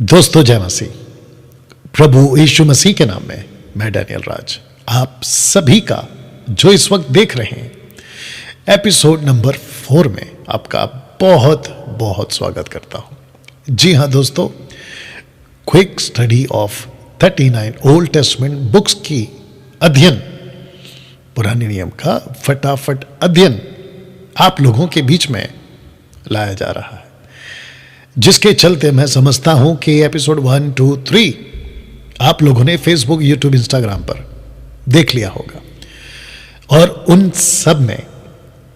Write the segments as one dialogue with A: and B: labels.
A: दोस्तों जय मसीह। प्रभु यीशु मसीह के नाम में मैं डैनियल राज आप सभी का जो इस वक्त देख रहे हैं एपिसोड नंबर 4 में आपका बहुत बहुत स्वागत करता हूं। जी हां दोस्तों, quick study of 39 old testament books की अध्ययन, पुराने नियम का फटाफट अध्ययन आप लोगों के बीच में लाया जा रहा है, जिसके चलते मैं समझता हूं कि एपिसोड 1, 2, 3 आप लोगों ने फेसबुक, यूट्यूब, इंस्टाग्राम पर देख लिया होगा। और उन सब में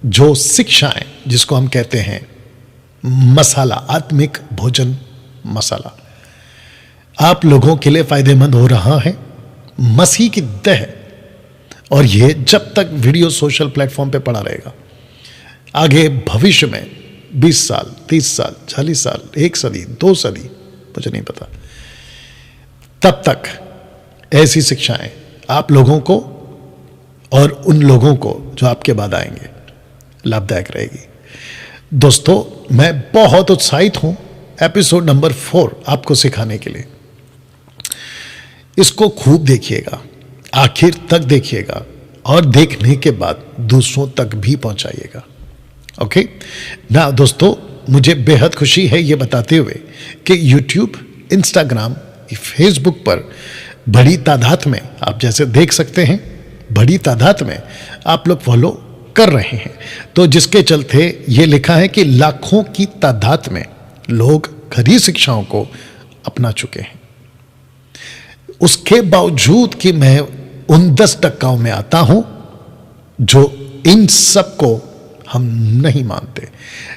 A: जो शिक्षाएं, जिसको हम कहते हैं मसाला, आत्मिक भोजन मसाला, आप लोगों के लिए फायदेमंद हो रहा है। मसीह की देह, और ये जब तक वीडियो सोशल प्लेटफॉर्म पे पड़ा रहेगा, आगे भविष्य में 20 साल, 30 साल, 40 साल, 1 सदी, 2 सदी, मुझे नहीं पता, तब तक ऐसी शिक्षाएं आप लोगों को और उन लोगों को जो आपके बाद आएंगे लाभदायक रहेगी। दोस्तों, मैं बहुत उत्साहित हूं एपिसोड नंबर 4 आपको सिखाने के लिए। इसको खूब देखिएगा, आखिर तक देखिएगा और देखने के बाद दूसरों तक भी पहुंचाइएगा। ओके ना दोस्तों, मुझे बेहद खुशी है ये बताते हुए कि YouTube, Instagram, फेसबुक पर बड़ी तादाद में, आप जैसे देख सकते हैं, बड़ी तादाद में आप लोग फॉलो कर रहे हैं। तो जिसके चलते ये लिखा है कि लाखों की तादाद में लोग खरी शिक्षाओं को अपना चुके हैं। उसके बावजूद कि मैं उन 10% में आता हूं जो इन सब को हम नहीं मानते।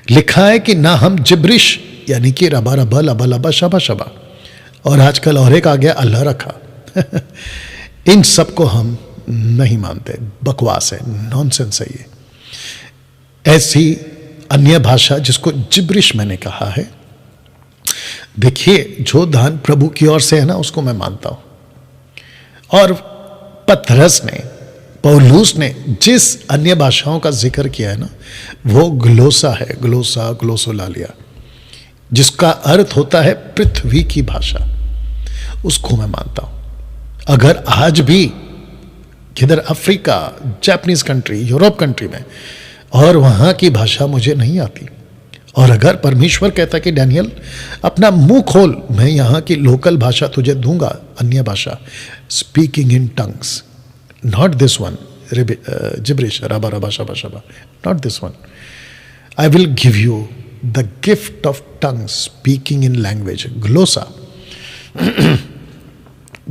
A: लिखा है कि ना हम जिब्रिश, यानी कि रबा रबा, लबा लबा, शबा शबा, और आजकल और एक आ गया अल्लाह रखा इन सब को हम नहीं मानते। बकवास है, नॉनसेंस है ये। ऐसी अन्य भाषा जिसको जिब्रिश मैंने कहा है, देखिए, जो दान प्रभु की ओर से है ना, उसको मैं मानता हूं। और पतरस ने, पौलुस ने जिस अन्य भाषाओं का जिक्र किया है ना, वो ग्लोसा है, ग्लोसा, ग्लोसोलालिया, जिसका अर्थ होता है पृथ्वी की भाषा। उसको मैं मानता हूं। अगर आज भी किधर Africa, Japanese country, Europe country में, और वहां की भाषा मुझे नहीं आती, और अगर परमेश्वर कहता कि डैनियल अपना मुंह खोल, मैं यहां की लोकल भाषा तुझे दूंगा, अन्य भाषा, speaking in tongues, not this one, gibberish, raba raba shaba shaba, not this one. I will give you the gift of tongues, speaking in language, glosa,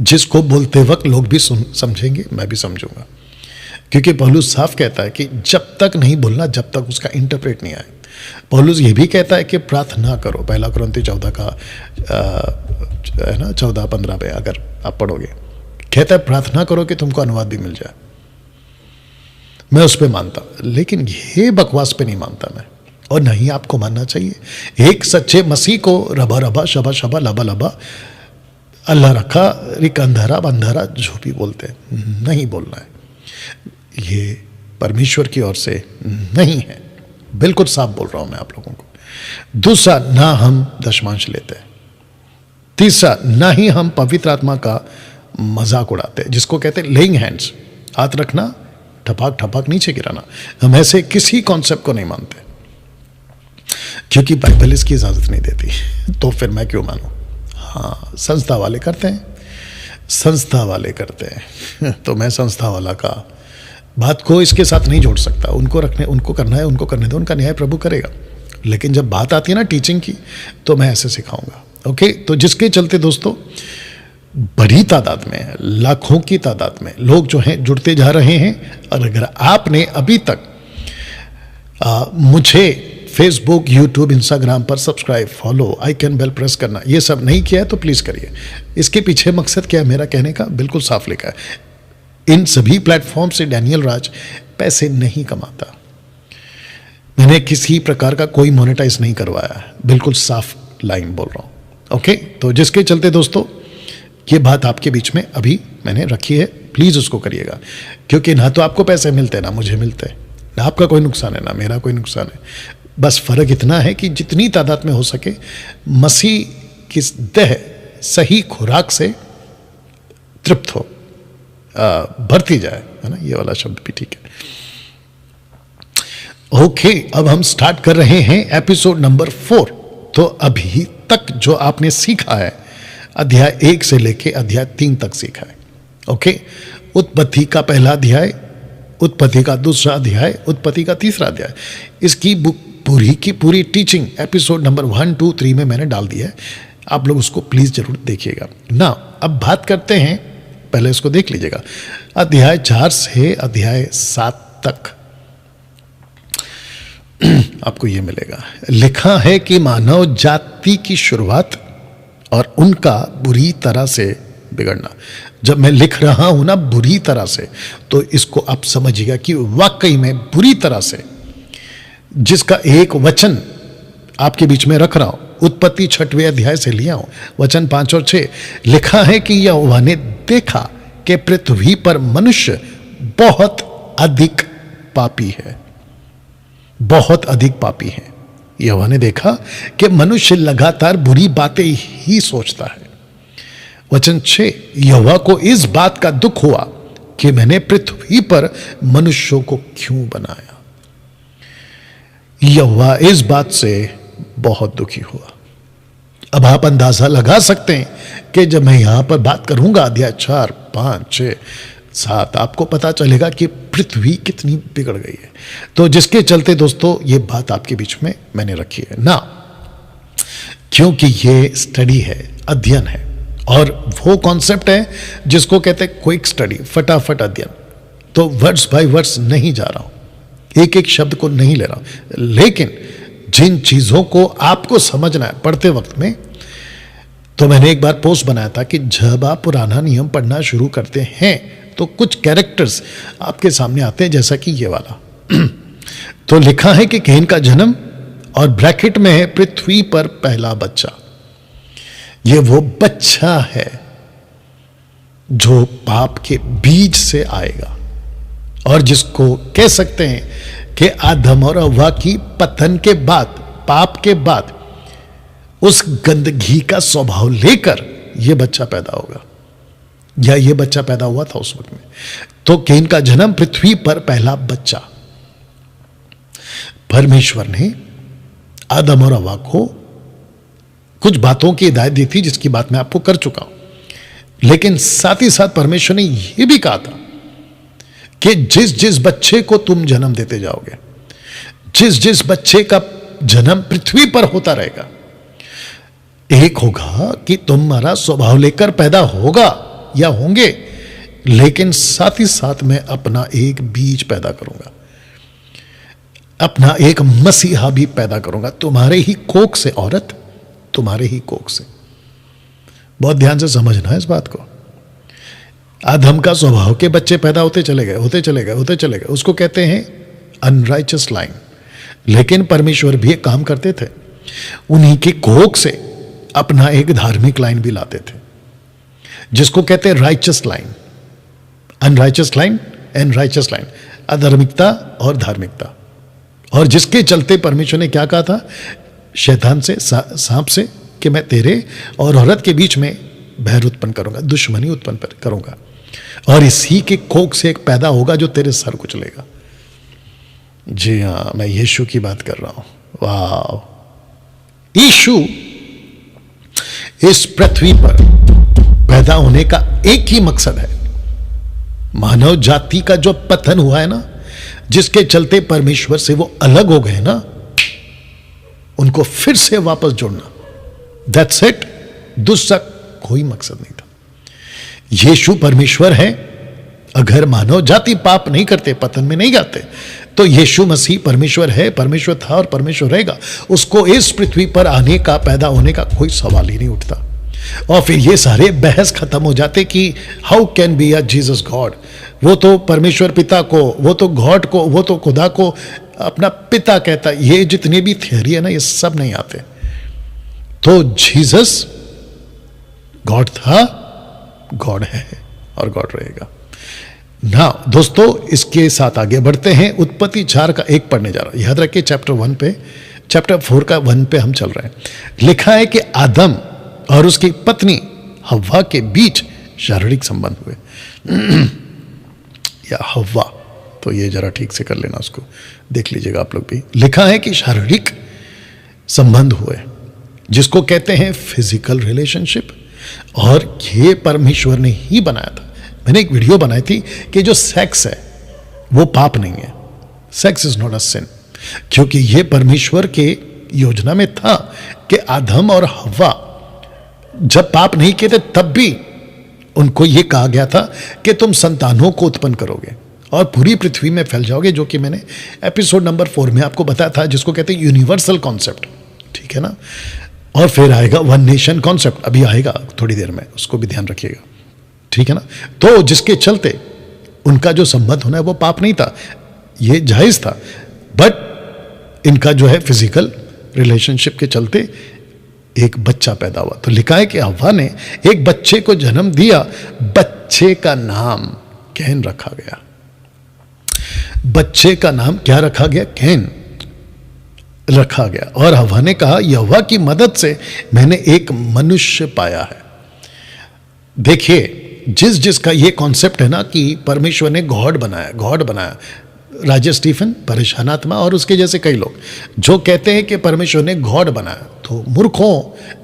A: जिसको बोलते वक्त लोग भी समझेंगे, मैं भी समझूंगा। क्योंकि पौलुस साफ कहता है कि जब तक नहीं बोलना, जब तक उसका इंटरप्रेट नहीं आए। पौलुस ये भी कहता है कि प्रार्थना करो, 1 कुरिन्थी 14 का है ना, 14-15 पे अगर आप पढ़ोगे, कहता है प्रार्थना करो कि तुमको अनुवाद भी मिल जाए। मैं उस पे मानता, लेकिन ये बकवास पे नहीं मानता मैं, और नहीं आपको मानना चाहिए। एक सच्चे मसीह को रबा रबा, शबा शबा, लबा लबा, अल्लाह रखा, रिक अंधारा बंधारा, जो भी बोलते हैं, नहीं बोलना है। ये परमेश्वर की ओर से नहीं है, बिल्कुल साफ बोल रहा हूं मैं आप लोगों को। दूसरा, ना हम दशमांश लेते हैं। तीसरा, ना ही हम पवित्र आत्मा का मजाक उड़ाते हैं, जिसको कहते हैं लेइंग हैंड्स, हाथ रखना, ठपाक ठपाक नीचे गिराना। हम ऐसे किसी कॉन्सेप्ट को नहीं मानते, क्योंकि बाइबल इसकी इजाजत नहीं देती। तो फिर मैं क्यों मानूं? हाँ, संस्था वाले करते हैं, संस्था वाले करते हैं तो मैं संस्था वाला का बात को इसके साथ नहीं जोड़ सकता। उनको रखने, उनको करना है, उनको करने दो, उनका न्याय प्रभु करेगा। लेकिन जब बात आती है ना टीचिंग की, तो मैं ऐसे सिखाऊंगा। ओके, तो जिसके चलते दोस्तों बड़ी तादाद में, लाखों की तादाद में लोग जो हैं जुड़ते जा रहे हैं। और अगर आपने अभी तक मुझे फेसबुक, यूट्यूब, इंस्टाग्राम पर subscribe, follow, icon bell press करना, ये सब नहीं किया है तो प्लीज़ करिए। इसके पीछे मकसद क्या है मेरा कहने का, बिल्कुल साफ लिखा है। इन सभी प्लेटफॉर्म से डैनियल राज पैसे नहीं कमाता। मैंने किसी प्रकार का कोई मोनेटाइज नहीं करवाया है, बिल्कुल साफ लाइन बोल रहा हूँ। ओके, तो जिसके चलते दोस्तों ये बात आपके बीच में अभी मैंने रखी है, प्लीज़ उसको करिएगा। क्योंकि ना तो आपको पैसे मिलते, ना मुझे मिलते, ना आपका कोई नुकसान है, ना मेरा कोई नुकसान है। बस फ़र्क इतना है कि जितनी तादाद में हो सके मसीह कि देह सही खुराक से तृप्त हो, भरती जाए, है ना, ये वाला शब्द भी ठीक है। ओके, अब हम स्टार्ट कर रहे हैं एपिसोड नंबर 4। तो अभी तक जो आपने सीखा है, अध्याय 1 से लेके अध्याय 3 तक सीखा है। ओके, उत्पत्ति का पहला अध्याय, उत्पत्ति का दूसरा अध्याय, उत्पत्ति का तीसरा अध्याय, इसकी बुक पूरी की पूरी टीचिंग एपिसोड नंबर 1, 2, 3 में मैंने डाल दिया है। आप लोग उसको प्लीज जरूर देखिएगा ना। अब बात करते हैं, पहले इसको देख लीजिएगा, अध्याय 4 से अध्याय 7 तक आपको ये मिलेगा। लिखा है कि मानव जाति की शुरुआत और उनका बुरी तरह से बिगड़ना। जब मैं लिख रहा हूं ना बुरी तरह से, तो इसको आप समझिएगा कि वाकई में बुरी तरह से, जिसका एक वचन आपके बीच में रख रहा हूं, उत्पत्ति 6वें अध्याय से लिया हूं, वचन 5 और 6। लिखा है कि यहोवा ने देखा कि पृथ्वी पर मनुष्य बहुत अधिक पापी है, बहुत अधिक पापी है। यहोवा ने देखा कि मनुष्य लगातार बुरी बातें ही सोचता है। वचन 6, यहोवा को इस बात का दुख हुआ कि मैंने पृथ्वी पर मनुष्यों को क्यों बनाया। यहोवा इस बात से बहुत दुखी हुआ। अब आप अंदाजा लगा सकते हैं कि जब मैं यहां पर बात करूंगा अध्याय 4, 5, 6, 7, आपको पता चलेगा कि पृथ्वी कितनी बिगड़ गई है। तो जिसके चलते दोस्तों ये बात आपके बीच में मैंने रखी है ना, क्योंकि ये स्टडी है, अध्ययन है, और वो कॉन्सेप्ट है जिसको कहते हैं क्विक स्टडी, फटाफट अध्ययन। तो वर्ड्स बाय वर्ड्स नहीं जा रहा हूं, एक एक शब्द को नहीं ले रहा हूं, लेकिन जिन चीजों को आपको समझना है पढ़ते वक्त में, तो मैंने एक बार पोस्ट बनाया था कि जब आप पुराना नियम पढ़ना शुरू करते हैं तो कुछ कैरेक्टर्स आपके सामने आते हैं, जैसा कि ये वाला। तो लिखा है कि कैन का जन्म, और ब्रैकेट में है पृथ्वी पर पहला बच्चा। ये वो बच्चा है जो पाप के बीज से आएगा, और जिसको कह सकते हैं कि आदम और हव्वा की पतन के बाद, पाप के बाद, उस गंदगी का स्वभाव लेकर यह बच्चा पैदा होगा, या यह बच्चा पैदा हुआ था उस वक्त में। तो कैन का जन्म, पृथ्वी पर पहला बच्चा। परमेश्वर ने आदम और हव्वा को कुछ बातों की हिदायत दी थी, जिसकी बात मैं आपको कर चुका हूं, लेकिन साथ ही साथ परमेश्वर ने यह भी कहा था कि जिस जिस बच्चे को तुम जन्म देते जाओगे, जिस जिस बच्चे का जन्म पृथ्वी पर होता रहेगा, एक होगा कि तुम्हारा स्वभाव लेकर पैदा होगा या होंगे, लेकिन साथ ही साथ मैं अपना एक बीज पैदा करूंगा, अपना एक मसीहा भी पैदा करूंगा, तुम्हारे ही कोख से औरत, तुम्हारे ही कोख से। बहुत ध्यान से समझना है इस बात को। आदम का स्वभाव के बच्चे पैदा होते चले गए, होते चले गए, होते चले गए, उसको कहते हैं अनराइचस लाइन। लेकिन परमेश्वर भी एक काम करते थे, उन्हीं के कोख से अपना एक धार्मिक लाइन भी लाते थे, जिसको कहते हैं righteous line, unrighteous line and righteous line, अधर्मिकता और धार्मिकता। और जिसके चलते परमेश्वर ने क्या कहा था शैतान से, सांप से, कि मैं तेरे और औरत के बीच में बैर उत्पन्न करूंगा, दुश्मनी उत्पन्न करूंगा, और इसी के कोख से एक पैदा होगा जो तेरे सर कुचलेगा। जी हाँ, मैं यीशु की बात कर रहा हूं। वाह, यीशु इस पृथ्वी पर पैदा होने का एक ही मकसद है, मानव जाति का जो पतन हुआ है ना, जिसके चलते परमेश्वर से वो अलग हो गए ना, उनको फिर से वापस जोड़ना। दैट्स इट, दूसरा कोई मकसद नहीं था। यीशु परमेश्वर है। अगर मानव जाति पाप नहीं करते, पतन में नहीं जाते, तो यीशु मसीह परमेश्वर है, परमेश्वर था और परमेश्वर रहेगा। उसको इस पृथ्वी पर आने का, पैदा होने का कोई सवाल ही नहीं उठता। और फिर ये सारे बहस खत्म हो जाते कि how can be a Jesus God. वो तो परमेश्वर पिता को, वो तो गॉड को, वो तो खुदा को अपना पिता कहता है। ये जितनी भी थियरी है ना, ये सब नहीं आते। तो जीसस गॉड था, गॉड है और गॉड रहेगा ना। दोस्तों, इसके साथ आगे बढ़ते हैं। उत्पत्ति 4 का 1 पढ़ने जा रहा हूं। याद रखिए चैप्टर 4 का 1 पे हम चल रहे हैं। लिखा है कि आदम और उसकी पत्नी हव्वा के बीच शारीरिक संबंध हुए। या हव्वा, तो ये जरा ठीक से कर लेना, उसको देख लीजिएगा आप लोग भी। लिखा है कि शारीरिक संबंध हुए, जिसको कहते हैं फिजिकल रिलेशनशिप, और ये परमेश्वर ने ही बनाया था। मैंने एक वीडियो बनाई थी कि जो सेक्स है वो पाप नहीं है, सेक्स इज नॉट अ सिन, क्योंकि ये परमेश्वर के योजना में था कि आदम और हव्वा जब पाप नहीं किए थे तब भी उनको यह कहा गया था कि तुम संतानों को उत्पन्न करोगे और पूरी पृथ्वी में फैल जाओगे, जो कि मैंने एपिसोड नंबर 4 में आपको बताया था, जिसको कहते हैं यूनिवर्सल कॉन्सेप्ट, ठीक है ना। और फिर आएगा वन नेशन कॉन्सेप्ट, अभी आएगा थोड़ी देर में, उसको भी ध्यान रखिएगा, ठीक है ना। तो जिसके चलते उनका जो संबंध होना है वो पाप नहीं था, ये जायज था, बट इनका जो है फिजिकल रिलेशनशिप के चलते एक बच्चा पैदा हुआ। तो लिखा है कि हव्वा ने एक बच्चे को जन्म दिया, बच्चे का नाम कैन रखा गया। बच्चे का नाम क्या रखा गया? कैन रखा गया। और हव्वा ने कहा, यहोवा की मदद से मैंने एक मनुष्य पाया है। देखिए, जिसका ये कॉन्सेप्ट है ना कि परमेश्वर ने गॉड बनाया, राजेश स्टीफन, परेशान आत्मा और उसके जैसे कई लोग जो कहते हैं कि परमेश्वर ने गॉड बनाया, तो मूर्खों,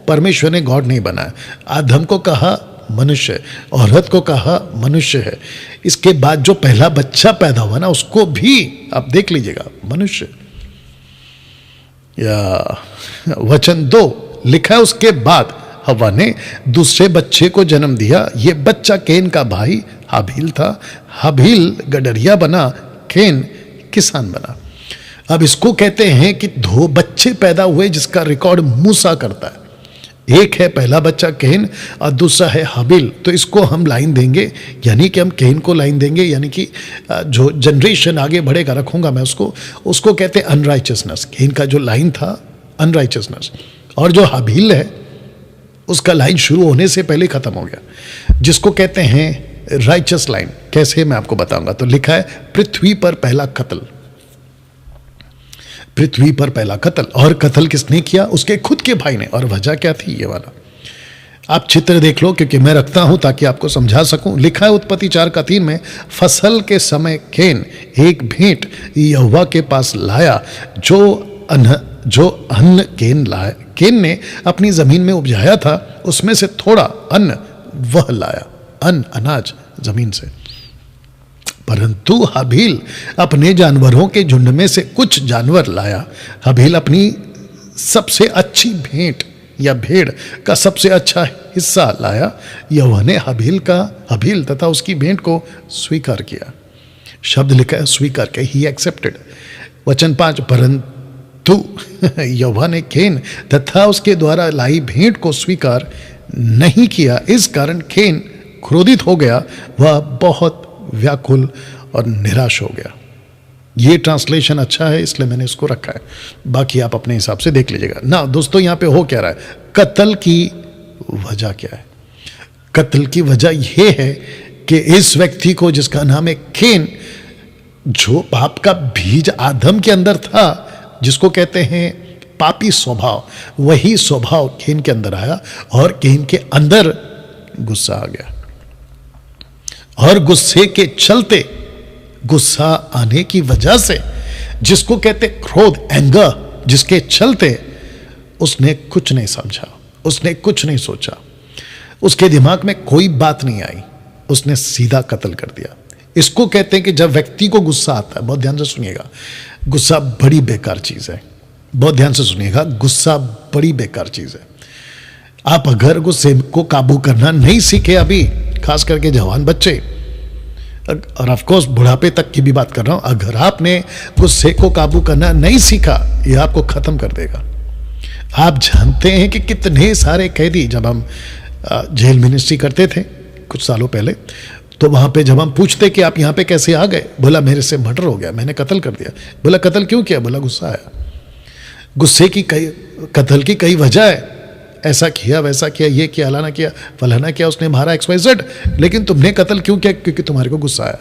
A: परमेश्वर ने गॉड नहीं बनाया। आदम को कहा मनुष्य, औरत को कहा मनुष्य है। इसके बाद जो पहला बच्चा पैदा हुआ ना, उसको भी आप देख लीजिएगा मनुष्य। या वचन 2 लिखा है, उसके बाद हव्वा ने दूसरे बच्चे को जन्म दिया। ये बच्चा कैन का भाई हाबील था। हाबील गडरिया बना, कैन किसान बना। अब इसको कहते हैं कि 2 बच्चे पैदा हुए जिसका रिकॉर्ड मूसा करता है। एक है पहला बच्चा कैन और दूसरा है हाबील। तो इसको हम लाइन देंगे, यानी कि हम कैन को लाइन देंगे, यानी कि जो जनरेशन आगे बढ़ेगा, रखूंगा मैं उसको कहते हैं अनराइचियसनेस। कैन का जो लाइन था अनराइचियसनेस, और जो हाबील है उसका लाइन शुरू होने से पहले खत्म हो गया, जिसको कहते हैं राइचस लाइन। कैसे, मैं आपको बताऊंगा। तो लिखा है, पृथ्वी पर पहला कत्ल, पृथ्वी पर पहला कत्ल। और कत्ल किसने किया? उसके खुद के भाई ने। और वजह क्या थी? ये वाला आप चित्र देख लो, क्योंकि मैं रखता हूं ताकि आपको समझा सकूं। लिखा है उत्पत्ति 4:3 में, फसल के समय कैन एक भेंट यहोवा के पास लाया, जो अन्न कैन ने अपनी जमीन में उपजाया था, उसमें से थोड़ा अन्न वह लाया, अन्न अनाज जमीन से। परंतु हाबील अपने जानवरों के झुंड में से कुछ जानवर लाया। हाबील अपनी सबसे अच्छी भेंट या भेड़ का सबसे अच्छा हिस्सा लाया। यहोवा ने हाबील तथा उसकी भेंट को स्वीकार किया। शब्द लिखा है स्वीकार किया, ही एक्सेप्टेड। वचन 5, परंतु यहोवा ने कैन तथा उसके द्वारा लाई भेंट को स्वीकार नहीं किया। इस कारण कैन क्रोधित हो गया, वह बहुत व्याकुल और निराश हो गया। ये ट्रांसलेशन अच्छा है, इसलिए मैंने इसको रखा है, बाकी आप अपने हिसाब से देख लीजिएगा ना। दोस्तों, यहां पे हो क्या रहा है? कत्ल की वजह क्या है? कत्ल की वजह यह है कि इस व्यक्ति को, जिसका नाम है कैन, जो पाप का बीज आदम के अंदर था, जिसको कहते हैं पापी स्वभाव, वही स्वभाव कैन के अंदर आया और कैन के अंदर गुस्सा आ गया। और गुस्से के चलते, गुस्सा आने की वजह से, जिसको कहते क्रोध, एंगर, जिसके चलते उसने कुछ नहीं समझा, उसने कुछ नहीं सोचा, उसके दिमाग में कोई बात नहीं आई, उसने सीधा कत्ल कर दिया। इसको कहते हैं कि जब व्यक्ति को गुस्सा आता है, बहुत ध्यान से सुनिएगा, गुस्सा बड़ी बेकार चीज है। बहुत ध्यान से सुनिएगा, गुस्सा बड़ी बेकार चीज है। आप अगर गुस्से को काबू करना नहीं सीखे अभी, खास करके जवान बच्चे, और ऑफ कोर्स बुढ़ापे तक की भी बात कर रहा हूं, अगर आपने गुस्से को काबू करना नहीं सीखा, यह आपको खत्म कर देगा। आप जानते हैं कि कितने सारे कैदी, जब हम जेल मिनिस्ट्री करते थे कुछ सालों पहले, तो वहां पे जब हम पूछते कि आप यहां पे कैसे आ गए, बोला मेरे से मर्डर हो गया, मैंने कत्ल कर दिया। बोला कत्ल क्यों किया? बोला गुस्सा आया। गुस्से की कत्ल की कई वजह है, ऐसा किया, वैसा किया, ये किया, फलाना किया, उसने मारा XYZ, लेकिन तुमने कत्ल क्यों किया? क्योंकि तुम्हारे को गुस्सा आया।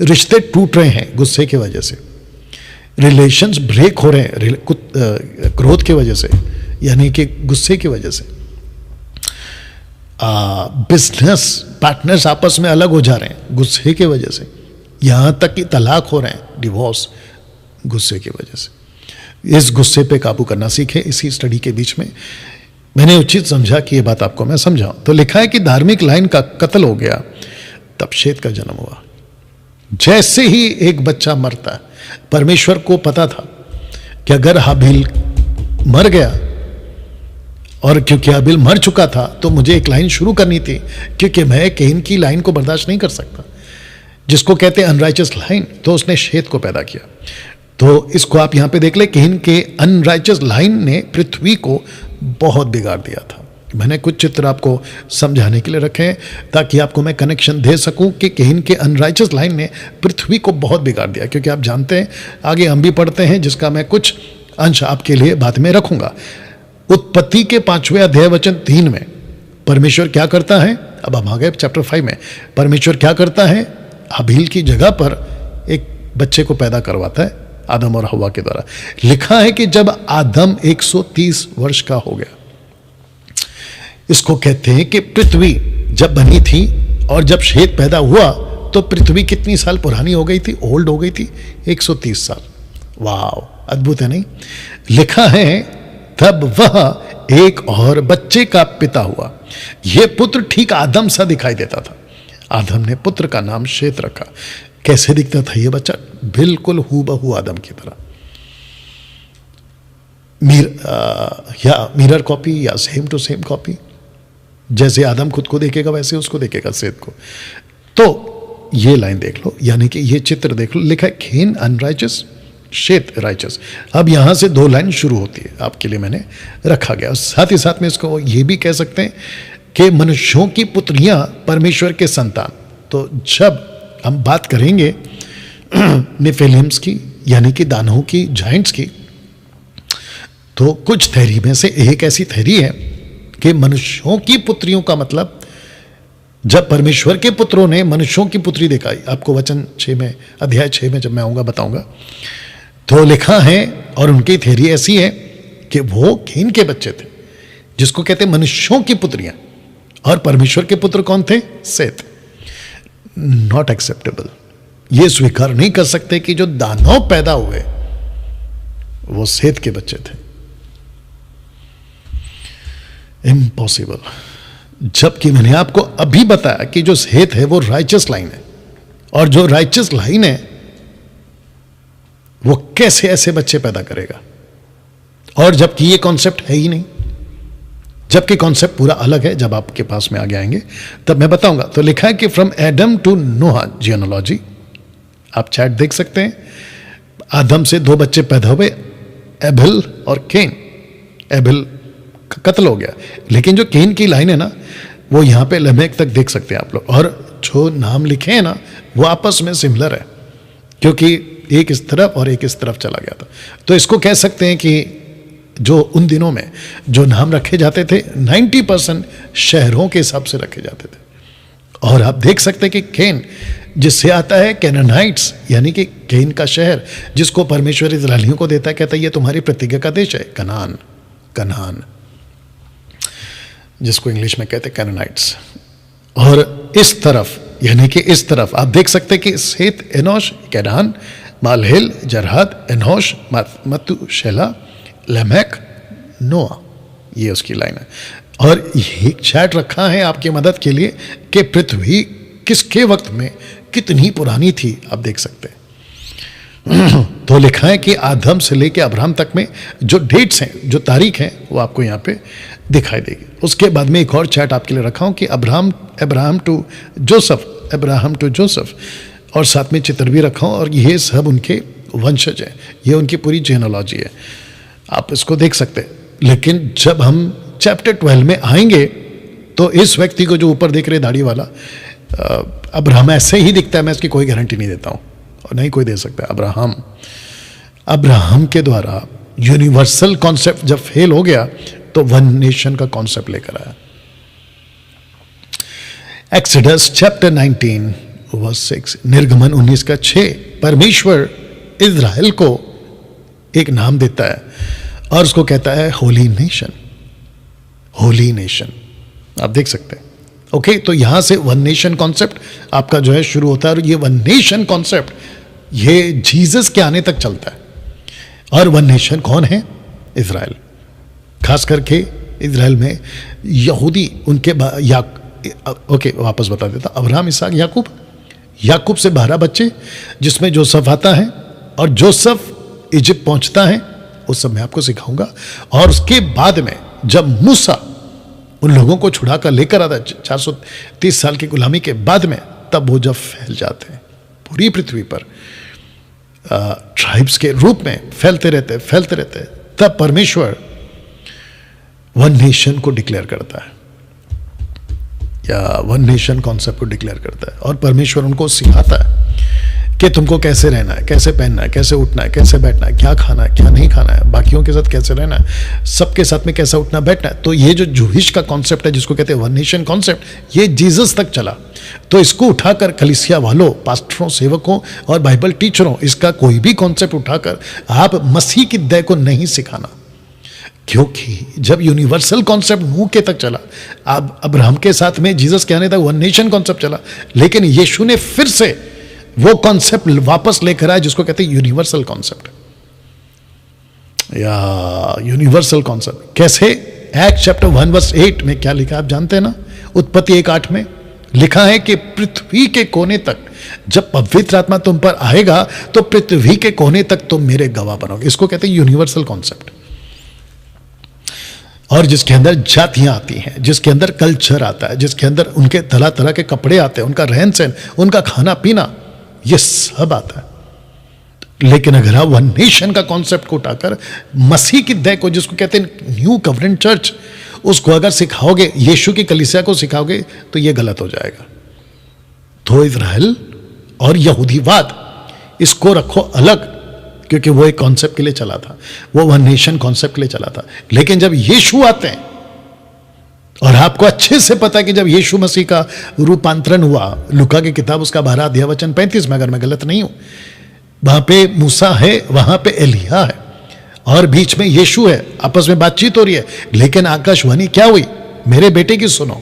A: रिश्ते टूट रहे हैं गुस्से की वजह से, रिलेशंस ब्रेक हो रहे हैं क्रोध की वजह से, यानी कि गुस्से की वजह से। बिजनेस पार्टनर्स आपस में अलग हो जा रहे हैं गुस्से की वजह से, यहां तक कि तलाक हो रहे हैं, डिवोर्स, गुस्से की वजह से। इस गुस्से पे काबू करना सीखे। इसी स्टडी के बीच में मैंने उचित समझा कि ये बात आपको मैं समझाऊं। तो लिखा है कि धार्मिक लाइन का कत्ल हो गया, तब शेत का जन्म हुआ। जैसे ही एक बच्चा मरता है, परमेश्वर को पता था कि अगर हाबिल मर गया, और क्योंकि हाबिल मर चुका था तो मुझे एक लाइन शुरू करनी थी, क्योंकि मैं कैन की लाइन को बर्दाश्त नहीं कर सकता, जिसको कहते हैं अनराइचस लाइन। तो उसने शेत को पैदा किया। तो इसको आप यहां पे देख ले, कैन के अनराइचस लाइन ने पृथ्वी को बहुत बिगाड़ दिया था। मैंने कुछ चित्र आपको समझाने के लिए रखे हैं ताकि आपको मैं कनेक्शन दे सकूं कि कैन के अनराइचस लाइन ने पृथ्वी को बहुत बिगाड़ दिया। क्योंकि आप जानते हैं, आगे हम भी पढ़ते हैं, जिसका मैं कुछ अंश आपके लिए बाद में रखूंगा। उत्पत्ति के 5वें अध्याय वचन 3 में परमेश्वर क्या करता है, अब हम आ गए चैप्टर 5 में, परमेश्वर क्या करता है, हाबिल की जगह पर एक बच्चे को पैदा करवाता है आदम और हवा के द्वारा। लिखा है कि जब आदम 130 वर्ष का हो गया, इसको कहते हैं कि पृथ्वी जब बनी थी और जब शेत पैदा हुआ तो पृथ्वी कितनी साल पुरानी हो गई थी, ओल्ड हो गई थी, 130 साल। वाह, अद्भुत है नहीं? लिखा है तब वह एक और बच्चे का पिता हुआ। यह पुत्र ठीक आदम सा दिखाई देता था। आदम ने पुत्र का नाम शेत रखा। कैसे दिखता था यह बच्चा? बिल्कुल हूबहू आदम की तरह, या मिरर कॉपी या सेम टू सेम कॉपी। जैसे आदम खुद को देखेगा वैसे उसको देखेगा शेत को। तो ये लाइन देख लो, यानी कि ये चित्र देख लो। लिखा है कैन अनराइचस, शेत राइचस। अब यहां से 2 लाइन शुरू होती है, आपके लिए मैंने रखा गया। साथ ही साथ में इसको ये भी कह सकते हैं कि मनुष्यों की पुत्रियां परमेश्वर के संतान। तो जब हम बात करेंगे नेफिलिम्स की, यानी कि दानवों की, जायंट्स की, तो कुछ थ्योरी में से एक ऐसी थ्योरी है कि मनुष्यों की पुत्रियों का मतलब, जब परमेश्वर के पुत्रों ने मनुष्यों की पुत्री दिखाई, आपको वचन 6 में, अध्याय 6 में जब मैं आऊंगा बताऊंगा, तो लिखा है, और उनकी थ्योरी ऐसी है कि वो कैन के बच्चे थे, जिसको कहते हैं मनुष्यों की पुत्रियां, और परमेश्वर के पुत्र कौन थे? शेत। Not acceptable. ये स्वीकार नहीं कर सकते कि जो दानव पैदा हुए वो शेत के बच्चे थे। इम्पॉसिबल। जबकि मैंने आपको अभी बताया कि जो शेत है वो राइचस लाइन है, और जो राइचस लाइन है वो कैसे ऐसे बच्चे पैदा करेगा, और जबकि ये कॉन्सेप्ट है ही नहीं, जबकि कॉन्सेप्ट पूरा अलग है। जब आपके पास में आगे आएंगे तब मैं बताऊंगा। तो लिखा है कि फ्रॉम एडम टू नोहा जियोनोलॉजी, आप चैट देख सकते हैं। आदम से 2 बच्चे पैदा हुए, एबेल और कैन। एबेल का कत्ल हो गया, लेकिन जो कैन की लाइन है ना, वो यहां पे लमेक तक देख सकते हैं आप लोग। और जो नाम लिखे हैं ना, वो आपस में सिमिलर है, क्योंकि एक इस तरफ और एक इस तरफ चला गया था। तो इसको कह सकते हैं कि जो उन दिनों में जो नाम रखे जाते थे 90% शहरों के हिसाब से रखे जाते थे। और आप देख सकते हैं कि कैन, जिससे आता है कैनानाइट्स, यानी कि कैन का शहर, जिसको परमेश्वर इस्राएलियों को देता है, कहता है ये तुम्हारी प्रतिज्ञा का देश है, कनान, कनान, जिसको इंग्लिश में कहते हैं कैनानाइट्स। और इस तरफ, यानी कि इस तरफ आप देख सकते हैं कि शेत, एनोश, कैनान, मालहेल, जरहद, एनोश, मतूशेला, लेमेक, नोआ, ये उसकी लाइन है। और ये चैट रखा है आपकी मदद के लिए कि पृथ्वी किसके वक्त में कितनी पुरानी थी, आप देख सकते हैं। तो लिखा है कि आदम से लेकर अब्राहम तक में जो डेट्स हैं, जो तारीख है, वो आपको यहाँ पे दिखाई देगी। उसके बाद में एक और चैट आपके लिए रखा हूँ कि Abraham to Joseph, Abraham to Joseph, और साथ में चित्र भी रखा हूँ। और ये सब उनके वंशज हैं, ये उनकी पूरी जेनोलॉजी है, आप इसको देख सकते हैं। लेकिन जब हम चैप्टर 12 में आएंगे तो इस व्यक्ति को जो ऊपर देख रहे दाढ़ी वाला, अब्राहम ऐसे ही दिखता है, मैं इसकी कोई गारंटी नहीं देता हूं और नहीं कोई दे सकता। अब्राहम के द्वारा यूनिवर्सल कॉन्सेप्ट जब फेल हो गया तो 1 नेशन का कॉन्सेप्ट लेकर आया। एक्सोडस चैप्टर 19 वर्स 6, निर्गमन 19 का 6, परमेश्वर इज़राइल को एक नाम देता है और उसको कहता है होली नेशन। होली नेशन, आप देख सकते हैं। ओके, तो यहां से वन नेशन कॉन्सेप्ट आपका जो है शुरू होता है, और ये वन नेशन कॉन्सेप्ट ये जीसस के आने तक चलता है। और वन नेशन कौन है? इजराइल। खास करके इजराइल में यहूदी, उनके ओके वापस बता देता, अब्राहम, इसहाक, याकूब से 12 बच्चे, जिसमें जोसेफ आता है, और जोसेफ इजिप्ट पहुंचता है, उस सब मैं आपको सिखाऊंगा। और उसके बाद में जब मूसा उन लोगों को छुड़ा कर लेकर आता है 430 साल की गुलामी के बाद में, तब वो जब फैल जाते हैं पूरी पृथ्वी पर, ट्राइब्स के रूप में फैलते रहते, तब परमेश्वर वन नेशन को डिक्लेयर करता है, या वन नेशन कॉन्सेप्ट को डिक्लेयर करता है। और परमेश्वर उनको सिखाता है कि तुमको कैसे रहना है, कैसे पहनना है, कैसे उठना है, कैसे बैठना है, क्या खाना है, क्या नहीं खाना है, बाकियों के साथ कैसे रहना है, सबके साथ में कैसे उठना बैठना है। तो ये जो जूहिश का कॉन्सेप्ट है, जिसको कहते हैं वन नेशन कॉन्सेप्ट, ये जीसस तक चला। तो इसको उठाकर कलीसिया वालों, पास्टरों, सेवकों और बाइबल टीचरों, इसका कोई भी कॉन्सेप्ट उठाकर आप मसीह की दया को नहीं सिखाना, क्योंकि जब यूनिवर्सल कॉन्सेप्ट मुंह के तक चला, अब अब्राहम के साथ में जीसस के आने तक वन नेशन कॉन्सेप्ट चला, लेकिन यीशु ने फिर से वो कॉन्सेप्ट वापस लेकर आया, जिसको कहते हैं यूनिवर्सल कॉन्सेप्ट, या यूनिवर्सल कॉन्सेप्ट। कैसे? एक्ट चैप्टर 1 वर्स 8 में क्या लिखा है आप जानते हैं ना? उत्पत्ति 1:8 में लिखा है कि पृथ्वी के कोने तक, जब पवित्र आत्मा तुम पर आएगा तो पृथ्वी के कोने तक तुम मेरे गवाह बनोगे। इसको कहते हैं यूनिवर्सल कॉन्सेप्ट। और जिसके अंदर जातियां आती हैं, जिसके अंदर कल्चर आता है, जिसके अंदर उनके तरह तरह के कपड़े आते हैं, उनका रहन सहन, उनका खाना पीना, ये सब आता है। लेकिन अगर आप वन नेशन का कॉन्सेप्ट को उठाकर मसीह की दया को, जिसको कहते हैं न्यू कवरेंट चर्च, उसको अगर सिखाओगे, यीशु की कलीसिया को सिखाओगे, तो ये गलत हो जाएगा। तो इजराइल और यहूदीवाद, इसको रखो अलग, क्योंकि वो एक कॉन्सेप्ट के लिए चला था, वो वन नेशन कॉन्सेप्ट के लिए चला था। लेकिन जब यीशु आते हैं, और आपको अच्छे से पता है कि जब यीशु मसीह का रूपांतरण हुआ, लूका की किताब उसका 12 अध्याय वचन 35 में, अगर मैं गलत नहीं हूं, वहां पे मूसा है, वहां पे एलिया है, और बीच में यीशु है, आपस में बातचीत हो रही है, लेकिन आकाशवाणी क्या हुई? मेरे बेटे की सुनो।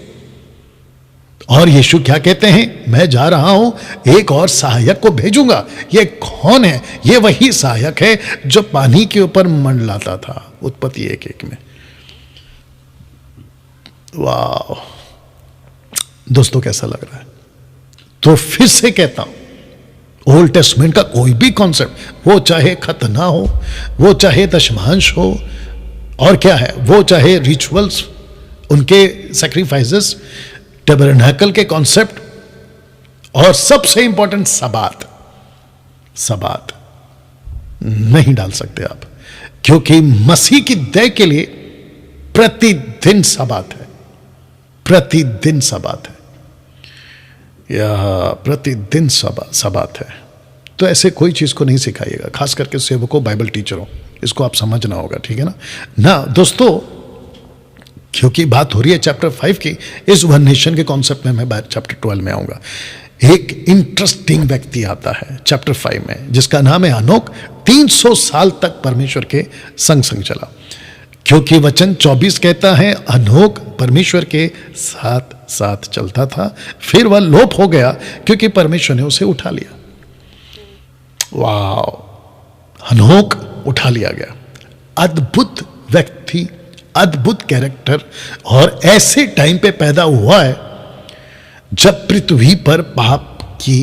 A: और यीशु क्या कहते हैं? मैं जा रहा हूं, एक और सहायक को भेजूंगा। ये कौन है? ये वही सहायक है जो पानी के ऊपर मंडलाता था, उत्पत्ति 1:1 में। वाह दोस्तों, कैसा लग रहा है? तो फिर से कहता हूं, ओल्ड टेस्टमेंट का कोई भी कॉन्सेप्ट, वो चाहे खतना हो, वो चाहे दशमांश हो, और क्या है, वो चाहे रिचुअल्स, उनके सैक्रिफाइसेस, टैबरनेकल के कॉन्सेप्ट, और सबसे इंपॉर्टेंट सबात नहीं डाल सकते आप, क्योंकि मसीह की दया के लिए प्रतिदिन सबात है, प्रतिदिन सबात है, या प्रतिदिन सबात है। तो ऐसे कोई चीज को नहीं सिखाइएगा, खास करके सेवकों, बाइबल टीचरों, इसको आप समझना होगा, ठीक है ना दोस्तों। क्योंकि बात हो रही है चैप्टर 5 की, इस वन नेशन के कॉन्सेप्ट में मैं चैप्टर 12 में आऊंगा। एक इंटरेस्टिंग व्यक्ति आता है चैप्टर 5 में, जिसका नाम है हनोक। 300 साल तक परमेश्वर के संग चला, क्योंकि वचन 24 कहता है हनोक परमेश्वर के साथ साथ चलता था, फिर वह लोप हो गया क्योंकि परमेश्वर ने उसे उठा लिया। वाह, हनोक उठा लिया गया। अद्भुत व्यक्ति, अद्भुत कैरेक्टर, और ऐसे टाइम पे पैदा हुआ है जब पृथ्वी पर पाप की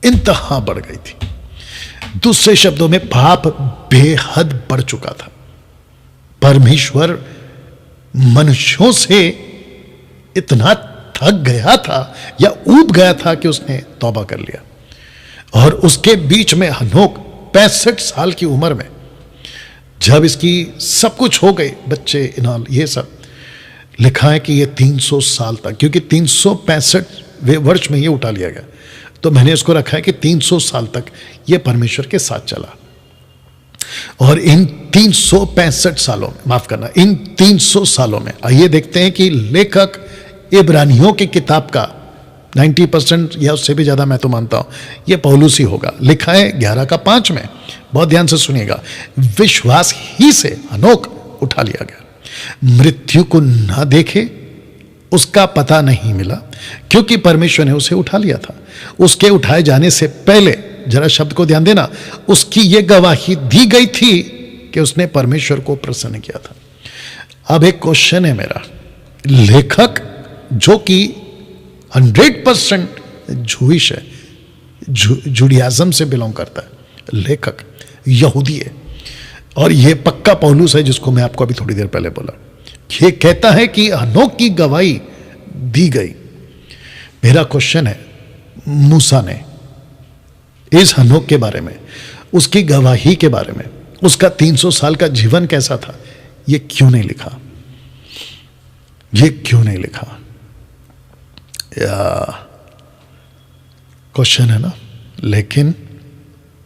A: इंतहा बढ़ गई थी। दूसरे शब्दों में पाप बेहद बढ़ चुका था। परमेश्वर मनुष्यों से इतना थक गया था या ऊब गया था कि उसने तौबा कर लिया। और उसके बीच में हनोक 65 साल की उम्र में, जब इसकी सब कुछ हो गई, बच्चे इनाल ये सब, लिखा है कि ये 300 साल तक, क्योंकि 365वें वर्ष में ये उठा लिया गया, तो मैंने इसको रखा है कि 300 साल तक ये परमेश्वर के साथ चला। और इन 365 सालों में, माफ करना, इन 300 सालों में आइए देखते हैं कि लेखक इब्रानियों की किताब का 90% या उससे भी ज्यादा मैं तो मानता हूं ये पौलुस ही होगा। लिखा है 11:5 में, बहुत ध्यान से सुनिएगा, विश्वास ही से हनोक उठा लिया गया, मृत्यु को ना देखे उसका पता नहीं मिला, क्योंकि परमेश्वर ने उसे उठा लिया था। उसके उठाए जाने से पहले, जरा शब्द को ध्यान देना, उसकी यह गवाही दी गई थी कि उसने परमेश्वर को प्रसन्न किया था। अब एक क्वेश्चन है मेरा, लेखक जो कि 100% जूइश है, जुडियाज्म से बिलोंग करता है, लेखक यहूदी है, और यह पक्का पौलुस है जिसको मैं आपको अभी थोड़ी देर पहले बोला। ये कहता है कि हनोक की गवाही दी गई। मेरा क्वेश्चन है, मूसा ने इस हनोक के बारे में, उसकी गवाही के बारे में, उसका 300 साल का जीवन कैसा था, ये क्यों नहीं लिखा? ये क्यों नहीं लिखा? क्वेश्चन है ना। लेकिन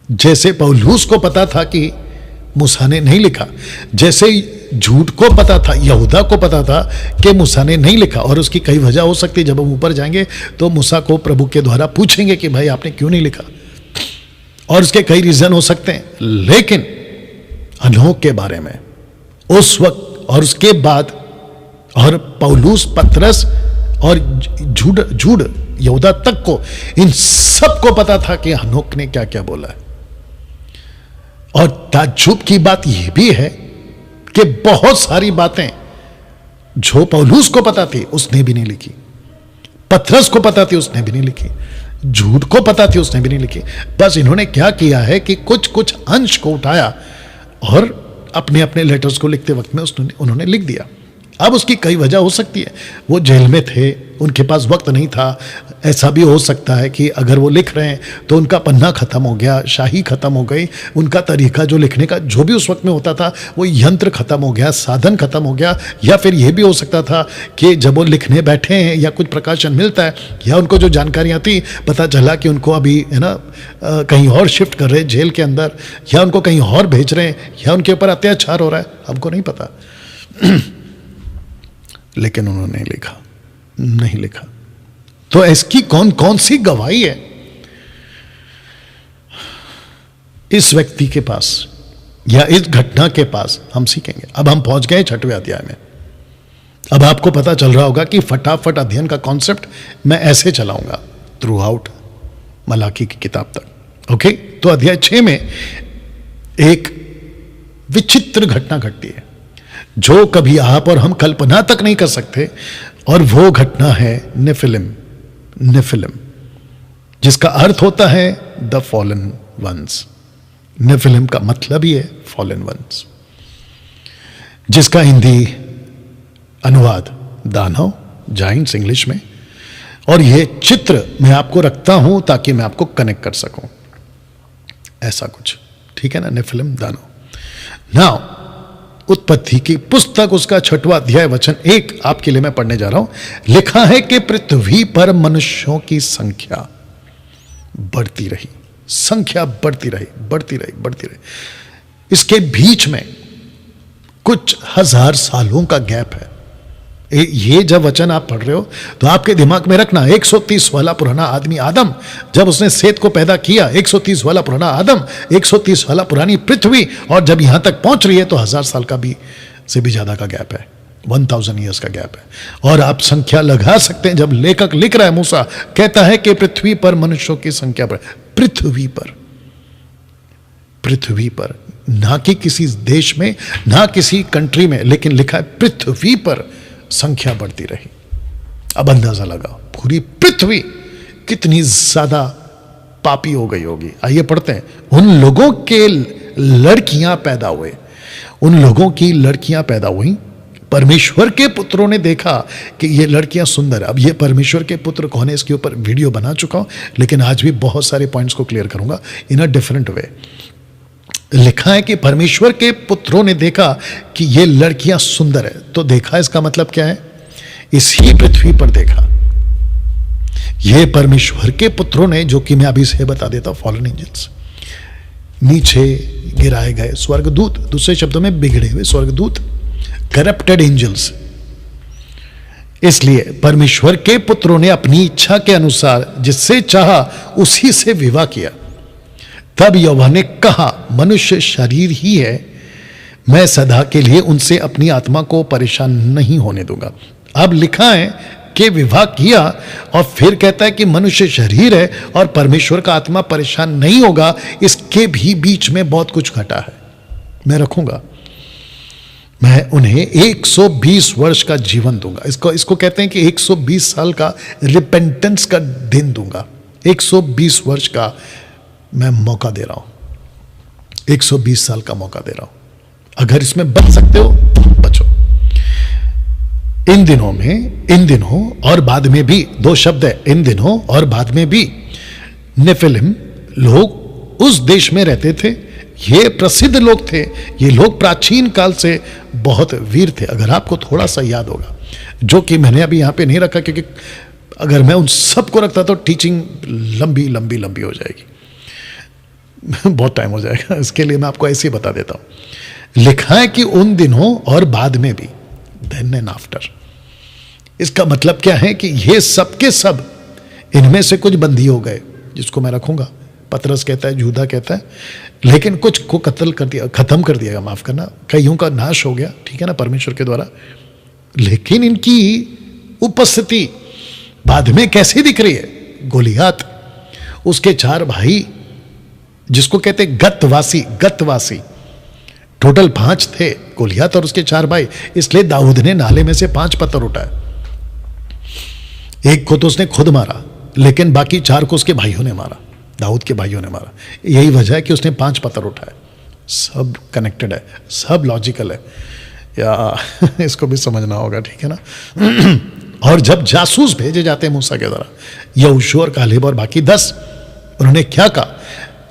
A: जैसे पौलुस को पता था कि मूसा ने नहीं लिखा, जैसे झूठ को पता था, यहूदा को पता था कि मूसा ने नहीं लिखा, और उसकी कई वजह हो सकती है। जब हम ऊपर जाएंगे तो मूसा को प्रभु के द्वारा पूछेंगे कि भाई आपने क्यों नहीं लिखा, और उसके कई रीजन हो सकते हैं। लेकिन हनोक के बारे में उस वक्त और उसके बाद, और पौलुस, पतरस और जूड यहूदा तक को, इन सब को पता था कि हनोक ने क्या क्या बोला है। और ताज्जुब की बात यह भी है कि बहुत सारी बातें जो पौलुस को पता थी उसने भी नहीं लिखी, पतरस को पता थी उसने भी नहीं लिखी, झूठ को पता थी उसने भी नहीं लिखी। बस इन्होंने क्या किया है कि कुछ कुछ अंश को उठाया और अपने अपने लेटर्स को लिखते वक्त में उन्होंने लिख दिया। अब उसकी कई वजह हो सकती है, वो जेल में थे, उनके पास वक्त नहीं था। ऐसा भी हो सकता है कि अगर वो लिख रहे हैं तो उनका पन्ना खत्म हो गया, शाही खत्म हो गई, उनका तरीका जो लिखने का जो भी उस वक्त में होता था वो यंत्र खत्म हो गया, साधन खत्म हो गया। या फिर ये भी हो सकता था कि जब वो लिखने बैठे हैं या कुछ प्रकाशन मिलता है या उनको जो जानकारियाँ थी, पता चला कि उनको अभी है ना कहीं और शिफ्ट कर रहे हैं जेल के अंदर, या उनको कहीं और भेज रहे हैं, या उनके ऊपर अत्याचार हो रहा है, हमको नहीं पता। लेकिन उन्होंने लिखा नहीं लिखा। तो इसकी कौन कौन सी गवाही है इस व्यक्ति के पास या इस घटना के पास, हम सीखेंगे। अब हम पहुंच गए 6वें अध्याय में। अब आपको पता चल रहा होगा कि फटाफट अध्ययन का कॉन्सेप्ट मैं ऐसे चलाऊंगा थ्रू आउट मलाकी की किताब तक। ओके, तो अध्याय 6 में एक विचित्र घटना घटती है जो कभी आप और हम कल्पना तक नहीं कर सकते, और वो घटना है नेफिलिम, जिसका अर्थ होता है द फॉलन वंस। नेफिलिम का मतलब ही है फॉलन वंस, जिसका हिंदी अनुवाद दानव, जाइंट्स इंग्लिश में। और ये चित्र मैं आपको रखता हूं ताकि मैं आपको कनेक्ट कर सकूं, ऐसा कुछ, ठीक है ना। नेफिलिम, दानव। नाउ उत्पत्ति की पुस्तक उसका 6वां अध्याय वचन 1 आपके लिए मैं पढ़ने जा रहा हूं। लिखा है कि पृथ्वी पर मनुष्यों की संख्या बढ़ती रही, संख्या बढ़ती रही, बढ़ती रही, बढ़ती रही। इसके बीच में कुछ हजार सालों का गैप है। ये जब वचन आप पढ़ रहे हो तो आपके दिमाग में रखना, 130 वाला पुराना आदमी आदम, जब उसने सेत को पैदा किया, 130 वाला पुराना आदम, 130 वाला पुरानी पृथ्वी, और जब यहां तक पहुंच रही है तो 1000 साल का भी से भी ज्यादा का गैप है, 1000 ईयर्स का गैप है। और आप संख्या लगा सकते हैं। जब लेखक लिख रहा है, मूसा कहता है कि पृथ्वी पर मनुष्यों की संख्या बढ़, पृथ्वी पर, ना कि किसी देश में, ना किसी कंट्री में, लेकिन लिखा है पृथ्वी पर संख्या बढ़ती रही। अब अंदाजा लगाओ पूरी पृथ्वी कितनी ज्यादा पापी हो गई होगी। आइए पढ़ते हैं। उन लोगों के लड़कियां पैदा हुए, उन लोगों की लड़कियां पैदा हुई। परमेश्वर के पुत्रों ने देखा कि ये लड़कियां सुंदर है। अब ये परमेश्वर के पुत्र कौन है, इसके ऊपर वीडियो बना चुका हूं, लेकिन आज भी बहुत सारे पॉइंट्स को क्लियर करूंगा इन अ डिफरेंट वे। लिखा है कि परमेश्वर के पुत्रों ने देखा कि ये लड़कियां सुंदर है। तो देखा इसका मतलब क्या है, इसी पृथ्वी पर देखा। ये परमेश्वर के पुत्रों ने, जो कि मैं अभी से बता देता हूं, फॉलन एंजल्स, नीचे गिराए गए स्वर्गदूत, दूसरे शब्दों में बिगड़े हुए स्वर्गदूत, करप्टेड एंजल्स। इसलिए परमेश्वर के पुत्रों ने अपनी इच्छा के अनुसार जिससे चाहा उसी से विवाह किया। तब यहोवा ने कहा, मनुष्य शरीर ही है, मैं सदा के लिए उनसे अपनी आत्मा को परेशान नहीं होने दूंगा। अब लिखा है कि विवाह किया और फिर कहता है कि मनुष्य शरीर है और परमेश्वर का आत्मा परेशान नहीं होगा, इसके भी बीच में बहुत कुछ घटा है। मैं रखूंगा, मैं उन्हें 120 वर्ष का जीवन दूंगा। इसको कहते हैं कि 120 साल का रिपेंटेंस का दिन दूंगा। 120 वर्ष का मैं मौका दे रहा हूं, 120 साल का मौका दे रहा हूं। अगर इसमें बच सकते हो बचो। इन दिनों और बाद में भी, दो शब्द है, इन दिनों और बाद में भी नेफिलिम लोग उस देश में रहते थे। ये प्रसिद्ध लोग थे, ये लोग प्राचीन काल से बहुत वीर थे। अगर आपको थोड़ा सा याद होगा, जो कि मैंने अभी यहां पे नहीं रखा, क्योंकि अगर मैं उन सबको रखता तो टीचिंग लंबी लंबी लंबी हो जाएगी, बहुत टाइम हो जाएगा। इसके लिए मैं आपको ऐसे ही बता देता हूं। लिखा है कि उन दिनों और बाद में भी, देन एंड आफ्टर। इसका मतलब क्या है कि ये सब के सब, इनमें से कुछ बंदी हो गए, जिसको मैं रखूंगा। पतरस कहता है, यहूदा कहता है, लेकिन कुछ को कत्ल कर दिया, खत्म कर दिया, माफ करना, कईयों का नाश हो गया, ठीक है ना, परमेश्वर के द्वारा। लेकिन इनकी उपस्थिति बाद में कैसी दिख रही है? गोलियात, उसके 4 भाई, जिसको कहते गतवासी, टोटल 5 थे, गोलियात और उसके 4 भाई। इसलिए दाऊद ने नाले में से 5 पत्थर उठाए। एक को तो उसने खुद मारा, लेकिन बाकी 4 को उसके भाइयों ने मारा, दाऊद के भाइयों ने मारा। यही वजह है कि उसने 5 पत्थर उठाए। सब कनेक्टेड है, सब लॉजिकल है, या इसको भी समझना होगा, ठीक है ना। और जब जासूस भेजे जाते हैं मूसा के द्वारा, यहोशू और कालेब और बाकी 10, उन्होंने क्या कहा?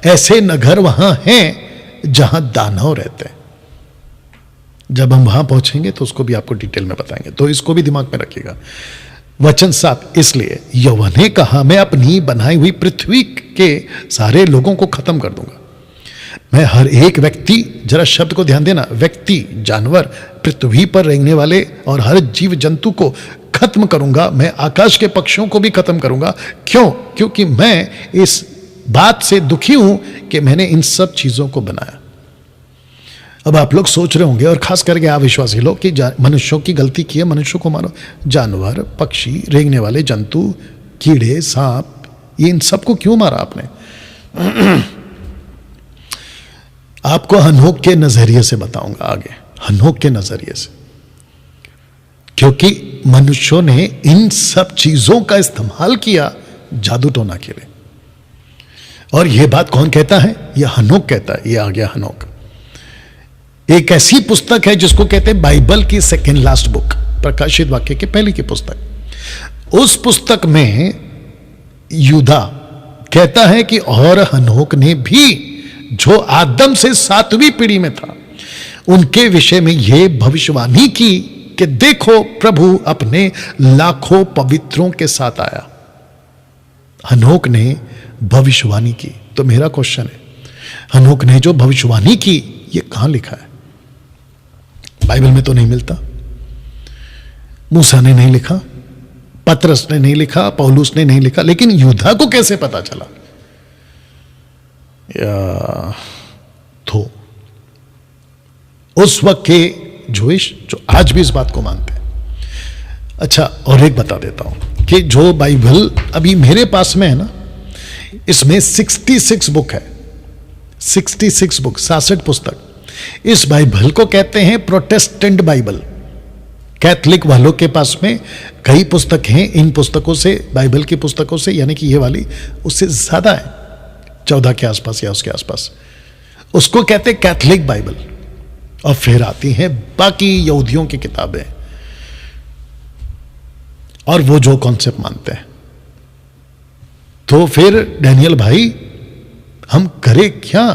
A: ऐसे नगर वहां हैं जहां दानव रहते हैं। जब हम वहां पहुंचेंगे तो उसको भी आपको डिटेल में बताएंगे, तो इसको भी दिमाग में रखिएगा। वचन 7, इसलिए यहोवा ने कहा, मैं अपनी बनाई हुई पृथ्वी के सारे लोगों को खत्म कर दूंगा। मैं हर एक व्यक्ति, जरा शब्द को ध्यान देना, व्यक्ति, जानवर, पृथ्वी पर रहने वाले और हर जीव जंतु को खत्म करूंगा। मैं आकाश के पक्षियों को भी खत्म करूंगा। क्यों? क्योंकि मैं इस बात से दुखी हूं कि मैंने इन सब चीजों को बनाया। अब आप लोग सोच रहे होंगे, और खास करके आप विश्वासी लोग, कि मनुष्यों की गलती की है, मनुष्यों को मारो। जानवर, पक्षी, रेंगने वाले जंतु, कीड़े, सांप, ये इन सबको क्यों मारा आपने? आपको हनोक के नजरिए से बताऊंगा आगे, हनोक के नजरिए से, क्योंकि मनुष्यों ने इन सब चीजों का इस्तेमाल किया जादू टोना के लिए। और यह बात कौन कहता है? यह हनोक कहता है। यह आ गया हनोक, एक ऐसी पुस्तक है जिसको कहते हैं बाइबल की सेकेंड लास्ट बुक, प्रकाशित वाक्य की पहली की पुस्तक। उस पुस्तक में यूदा कहता है कि और हनोक ने भी, जो आदम से 7वीं पीढ़ी में था, उनके विषय में यह भविष्यवाणी की कि देखो प्रभु अपने लाखों पवित्रों के साथ आया। हनोक ने भविष्यवाणी की। तो मेरा क्वेश्चन है, हनोक ने जो भविष्यवाणी की, ये कहां लिखा है? बाइबल में तो नहीं मिलता। मूसा ने नहीं लिखा, पतरस ने नहीं लिखा, पौलुस ने नहीं लिखा, लेकिन यूदा को कैसे पता चला? तो उस वक्त के जोइश, जो आज भी इस बात को मानते हैं। अच्छा, और एक बता देता हूं कि जो बाइबल अभी मेरे पास में है ना, इसमें 66 बुक है, 66 बुक, 66 पुस्तक। इस बाइबल को कहते हैं प्रोटेस्टेंट बाइबल। कैथलिक वालों के पास में कई पुस्तक हैं, इन पुस्तकों से, बाइबल की पुस्तकों से, यानी कि ये वाली उससे ज्यादा है, 14 के आसपास या उसके आसपास। उसको कहते हैं कैथलिक बाइबल। और फिर आती हैं बाकी यहूदियों की किताबें, और वो जो कॉन्सेप्ट मानते हैं। तो फिर डैनियल भाई, हम करें क्या?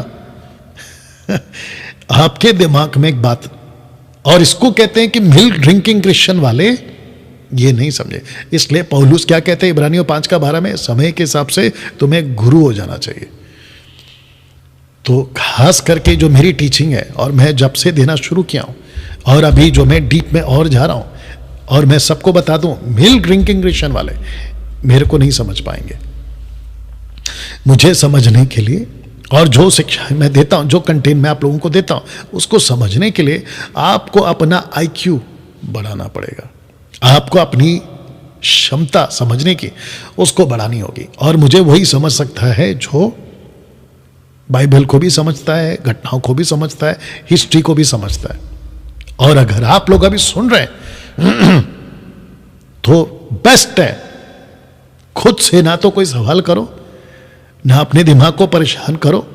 A: आपके दिमाग में एक बात, और इसको कहते हैं कि मिल्क ड्रिंकिंग क्रिश्चियन वाले ये नहीं समझे। इसलिए पौलुस क्या कहते हैं इब्रानियों 5:12 में, समय के हिसाब से तुम्हें गुरु हो जाना चाहिए। तो खास करके जो मेरी टीचिंग है, और मैं जब से देना शुरू किया हूं, और अभी जो मैं डीप में और जा रहा हूं, और मैं सबको बता दूं, मिल्क ड्रिंकिंग क्रिश्चियन वाले मेरे को नहीं समझ पाएंगे। मुझे समझने के लिए, और जो शिक्षा मैं देता हूं, जो कंटेंट मैं आप लोगों को देता हूं, उसको समझने के लिए आपको अपना IQ बढ़ाना पड़ेगा। आपको अपनी क्षमता समझने की उसको बढ़ानी होगी। और मुझे वही समझ सकता है जो बाइबल को भी समझता है, घटनाओं को भी समझता है, हिस्ट्री को भी समझता है। और अगर आप लोग अभी सुन रहे हैं तो बेस्ट है, खुद से ना तो कोई सवाल करो, ना अपने दिमाग को परेशान करो,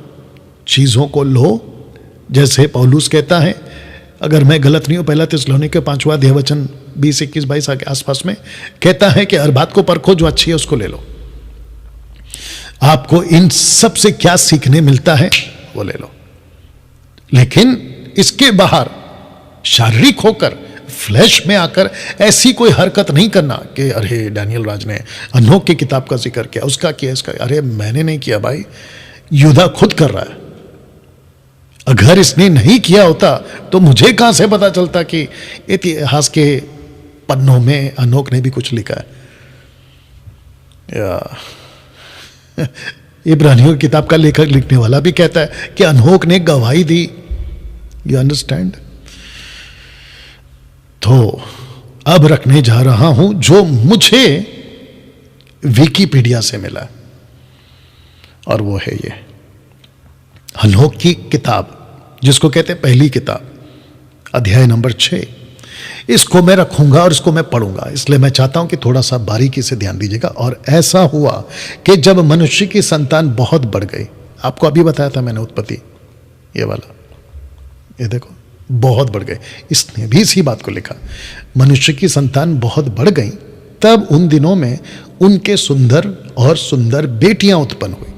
A: चीजों को लो। जैसे पौलुस कहता है, अगर मैं गलत नहीं हूं, पहला थिस्सलुनीके 5वां अध्याय वचन 20, 21, 22 के आसपास में कहता है कि हर बात को परखो, जो अच्छी है उसको ले लो। आपको इन सब से क्या सीखने मिलता है वो ले लो, लेकिन इसके बाहर शारीरिक होकर, फ्लैश में आकर ऐसी कोई हरकत नहीं करना कि अरे डैनियल राज ने अनोख की किताब का जिक्र किया, उसका किया, इसका। अरे मैंने नहीं किया भाई, यूदा खुद कर रहा है। अगर इसने नहीं किया होता तो मुझे कहां से पता चलता कि इतिहास के पन्नों में अनोख ने भी कुछ लिखा है। इब्रानियों की किताब का लेखक लिखने वाला भी कहता है कि अनोख ने गवाही दी। You understand? तो अब रखने जा रहा हूं जो मुझे विकिपीडिया से मिला, और वो है ये अनोख की किताब, जिसको कहते हैं पहली किताब, अध्याय नंबर 6। इसको मैं रखूंगा और इसको मैं पढ़ूंगा, इसलिए मैं चाहता हूं कि थोड़ा सा बारीकी से ध्यान दीजिएगा। और ऐसा हुआ कि जब मनुष्य की संतान बहुत बढ़ गई, आपको अभी बताया था मैंने उत्पत्ति, ये वाला, ये देखो, बहुत बढ़ गए। इसने भी इसी बात को लिखा, मनुष्य की संतान बहुत बढ़ गई, तब उन दिनों में उनके सुंदर और सुंदर बेटियां उत्पन्न हुई।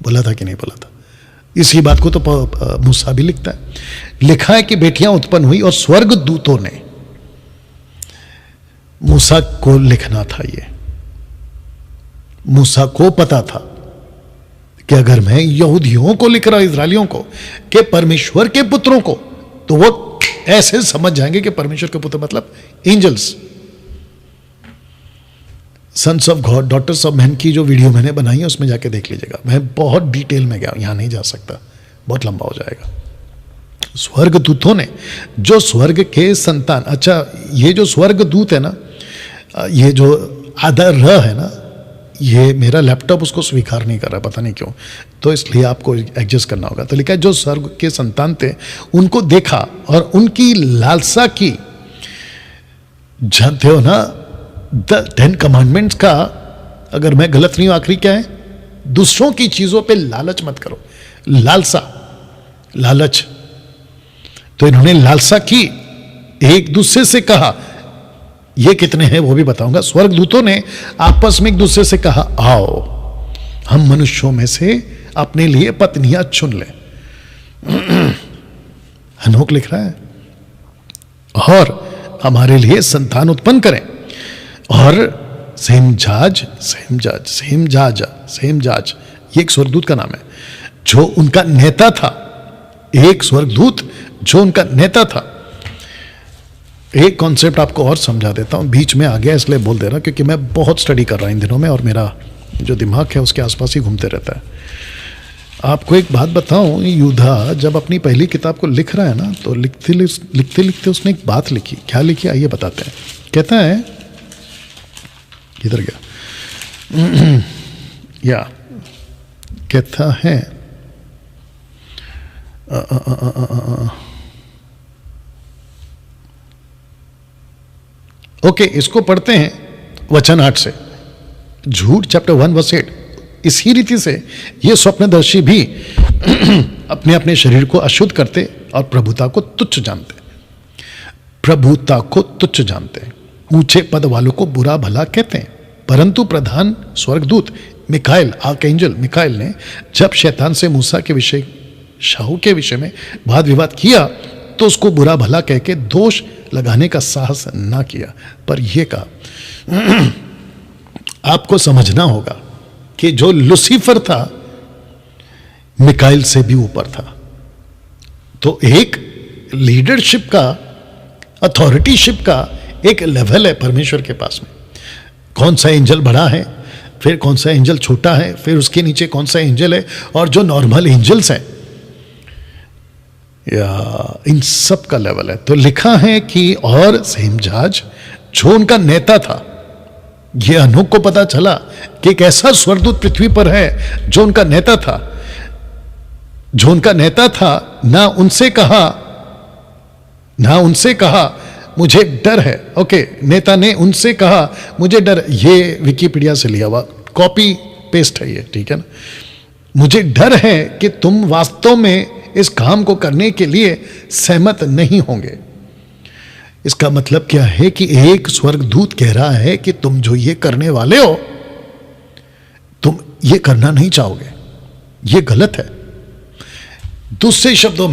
A: बोला था कि नहीं बोला था? इसी बात को तो मूसा भी लिखता है। लिखा है कि बेटियां उत्पन्न हुई और स्वर्ग दूतों ने, मूसा को लिखना था ये, मूसा को पता था कि अगर मैं यहूदियों को लिख रहा हूं, इजरायलियों को, कि परमेश्वर के पुत्रों को, तो वो ऐसे समझ जाएंगे कि परमेश्वर के पुत्र मतलब angels, sons of God, daughters of man की जो वीडियो मैंने बनाई है उसमें जाके देख लीजिएगा। मैं बहुत डिटेल में गया, यहां नहीं जा सकता, बहुत लंबा हो जाएगा। स्वर्ग दूतों ने, जो स्वर्ग के संतान, अच्छा ये जो स्वर्ग दूत है ना, ये जो आधा र है ना, ये मेरा लैपटॉप उसको स्वीकार नहीं कर रहा, पता नहीं क्यों, तो इसलिए आपको एडजस्ट करना होगा। तो लिखा है जो स्वर्ग के संतान थे उनको देखा और उनकी लालसा की। जानते हो ना द 10 कमांडमेंट्स का, अगर मैं गलत नहीं हूं, आखिरी क्या है? दूसरों की चीजों पे लालच मत करो। लालसा, लालच, तो इन्होंने लालसा की, एक दूसरे से कहा, ये कितने हैं वो भी बताऊंगा। स्वर्गदूतों ने आपस में एक दूसरे से कहा, आओ हम मनुष्यों में से अपने लिए पत्नियां चुन लें। हनोक लिख रहा है, और हमारे लिए संतान उत्पन्न करें। और सेमजाज, सेमजाज, सेमजाज, सेमजाज, ये एक स्वर्गदूत का नाम है जो उनका नेता था, एक स्वर्गदूत जो उनका नेता था। एक कॉन्सेप्ट आपको और समझा देता हूं, बीच में आ गया इसलिए बोल दे रहा, क्योंकि मैं बहुत स्टडी कर रहा हूं इन दिनों में और मेरा जो दिमाग है उसके आसपास ही घूमते रहता है। आपको एक बात बताऊं, यूदा जब अपनी पहली किताब को लिख रहा है ना, तो लिखते लिखते उसने एक बात लिखी। क्या लिखी आइए बताते हैं। कहता है, किधर गया, या कहता है ओके, इसको पढ़ते हैं वचन 8 से। झूठ चैप्टर 1 वर्स 8। इसी रीति से ये स्वप्नदर्शी भी अपने अपने शरीर को अशुद्ध करते और प्रभुता को तुच्छ जानते, प्रभुता को तुच्छ जानते, ऊंचे पद वालों को बुरा भला कहते हैं। परंतु प्रधान स्वर्गदूत मिकाएल, आर्कएंजल मिकाएल ने जब शैतान से मूसा के विषय, शाहू के विषय में वाद विवाद किया, तो उसको बुरा भला कह के दोष लगाने का साहस ना किया, पर यह कहा। आपको समझना होगा कि जो लूसीफर था मिकाएल से भी ऊपर था। तो एक लीडरशिप का, अथॉरिटीशिप का एक लेवल है परमेश्वर के पास में। कौन सा एंजल बड़ा है, फिर कौन सा एंजल छोटा है, फिर उसके नीचे कौन सा एंजल है, और जो नॉर्मल एंजल्स हैं, या इन सब का लेवल है। तो लिखा है कि और सेमजाज जो उनका नेता था। ये अनोख को पता चला कि एक ऐसा स्वर्गदूत पृथ्वी पर है जो उनका नेता था। जो उनका नेता था ना उनसे कहा मुझे डर है। ओके, नेता ने उनसे कहा मुझे डर, ये विकिपीडिया से लिया हुआ कॉपी पेस्ट है ये, ठीक है ना। मुझे डर है कि तुम वास्तव में इस काम को करने के लिए सहमत नहीं होंगे। इसका मतलब क्या है कि एक स्वर्गदूत कह रहा है कि तुम जो ये करने वाले हो, तुम ये करना नहीं चाहोगे, ये गलत है। दूसरे शब्दों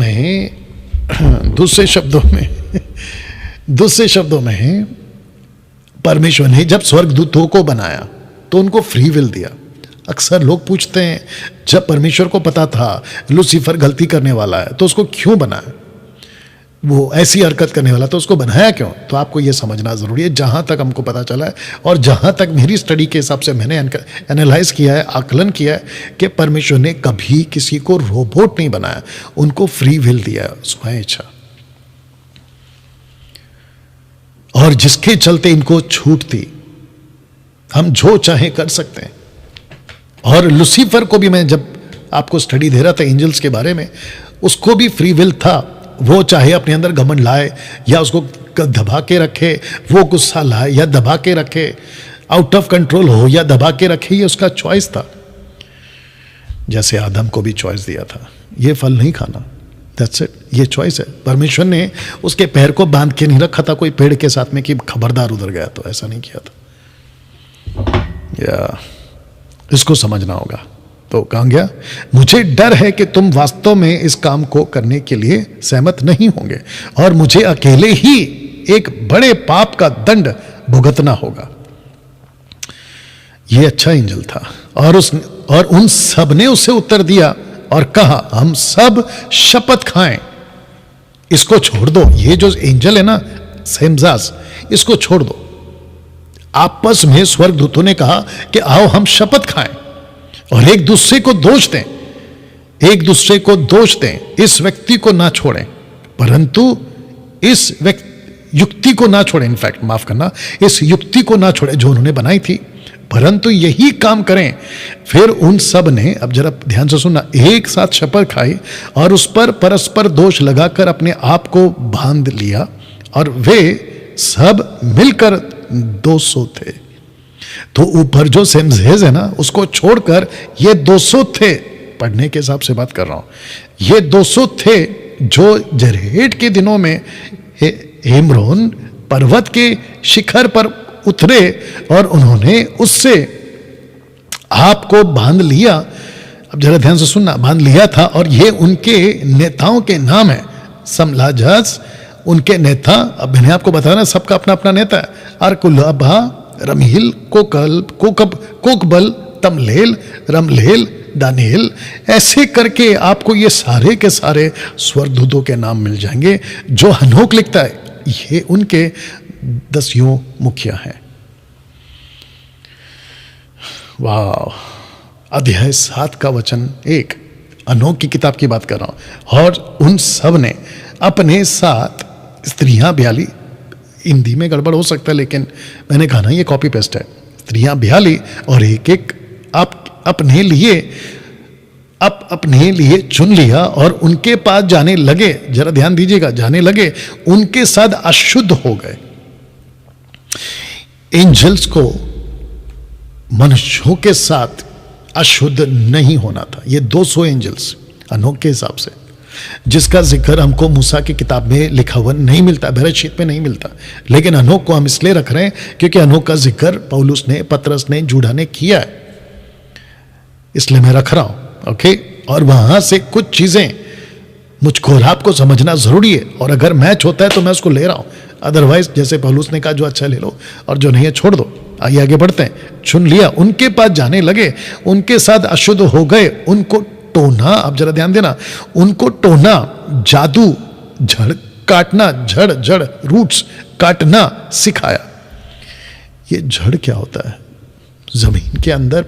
A: में परमेश्वर ने जब स्वर्गदूतों को बनाया तो उनको फ्री विल दिया। अक्सर लोग पूछते हैं, जब परमेश्वर को पता था लूसीफर गलती करने वाला है तो उसको क्यों बनाया, वो ऐसी हरकत करने वाला तो उसको बनाया क्यों? तो आपको ये समझना जरूरी है। जहां तक हमको पता चला है और जहां तक मेरी स्टडी के हिसाब से मैंने एनालाइज किया है, आकलन किया है, कि परमेश्वर ने कभी किसी को रोबोट नहीं बनाया, उनको फ्री विल दिया, स्वयं इच्छा, और जिसके चलते इनको छूट थी, हम जो चाहे कर सकते हैं। और लूसीफर को भी मैं जब आपको स्टडी दे रहा था एंजल्स के बारे में, उसको भी फ्री विल था। वो चाहे अपने अंदर घमंड लाए या उसको दबा के रखे, वो गुस्सा लाए या दबा के रखे, आउट ऑफ कंट्रोल हो या दबा के रखे, ये उसका चॉइस था। जैसे आदम को भी चॉइस दिया था, ये फल नहीं खाना, दैट्स इट, ये चॉइस है। परमेश्वर ने उसके पैर को बांध के नहीं रखा था कोई पेड़ के साथ में कि खबरदार उधर गया, तो ऐसा नहीं किया था। या इसको समझना होगा। तो कहा गया, मुझे डर है कि तुम वास्तव में इस काम को करने के लिए सहमत नहीं होंगे और मुझे अकेले ही एक बड़े पाप का दंड भुगतना होगा। यह अच्छा एंजल था और उन सब ने उसे उत्तर दिया और कहा, हम सब शपथ खाएं, इसको छोड़ दो। ये जो एंजल है ना सेमजास, इसको छोड़ दो। आपस में स्वर्गदूतों ने कहा कि आओ हम शपथ खाएं और एक दूसरे को दोष दें, इस व्यक्ति को ना छोड़ें, परंतु इस युक्ति को ना छोड़ें, इनफैक्ट माफ करना, इस युक्ति को ना छोड़ें जो उन्होंने बनाई थी, परंतु यही काम करें। फिर उन सब ने, अब जरा ध्यान से सुनना, एक साथ शपथ खाई और उस पर परस्पर दोष लगाकर अपने आप को बांध लिया और वे सब मिलकर 200 थे। तो ऊपर जो सेमजेज है ना, उसको छोड़कर ये 200 थे, पढ़ने के हिसाब से बात कर रहा हूं। ये 200 थे जो जरहेट के दिनों में हेमरोन पर्वत के शिखर पर उतरे और उन्होंने उससे आपको बांध लिया। अब जरा ध्यान से सुनना, बांध लिया था, और ये उनके नेताओं के नाम है। समलाजस उनके नेता, अब मैंने आपको बताया सबका अपना अपना नेता है। अरकुलबा, रमील, कोकबल, तमलेल, रमलेल, दानियल, ऐसे करके आपको ये सारे के सारे स्वर्गदूतों के नाम मिल जाएंगे जो हनोक लिखता है। ये उनके 10 मुखिया हैं। वाह, अध्याय 7 का वचन 1, हनोक की किताब की बात कर रहा हूं। और उन सब ने अपने साथ स्त्रियां 42, हिंदी में गड़बड़ हो सकता है लेकिन मैंने कहा ना ये कॉपी पेस्ट है, स्त्रियां 42 और एक एक अपने लिए चुन लिया और उनके पास जाने लगे। जरा ध्यान दीजिएगा, जाने लगे, उनके साथ अशुद्ध हो गए। एंजल्स को मनुष्यों के साथ अशुद्ध नहीं होना था। ये 200 एंजल्स हनोक के हिसाब से, जिसका जिक्र हमको मूसा की किताब में लिखा हुआ नहीं मिलता, बहरशीत में नहीं मिलता, लेकिन हनोक को हम इसलिए रख रहे हैं क्योंकि हनोक का जिक्र पौलुस ने, पतरस ने, जूडा ने किया है, इसलिए मैं रख रहा हूं। ओके, और वहां से कुछ चीजें मुझको और आपको समझना जरूरी है, और अगर मैच होता है तो मैं उसको ले रहा हूं, अदरवाइज जैसे पौलुस ने कहा जो अच्छा ले लो और जो नहीं है छोड़ दो। आइए आगे बढ़ते हैं। चुन लिया, उनके पास जाने लगे, उनके साथ अशुद्ध हो गए, उनको टोना, अब जरा ध्यान देना, उनको टोना, जादू, जड़ काटना, जड़ रूट्स काटना सिखाया। ये जड़ क्या होता है? जमीन के अंदर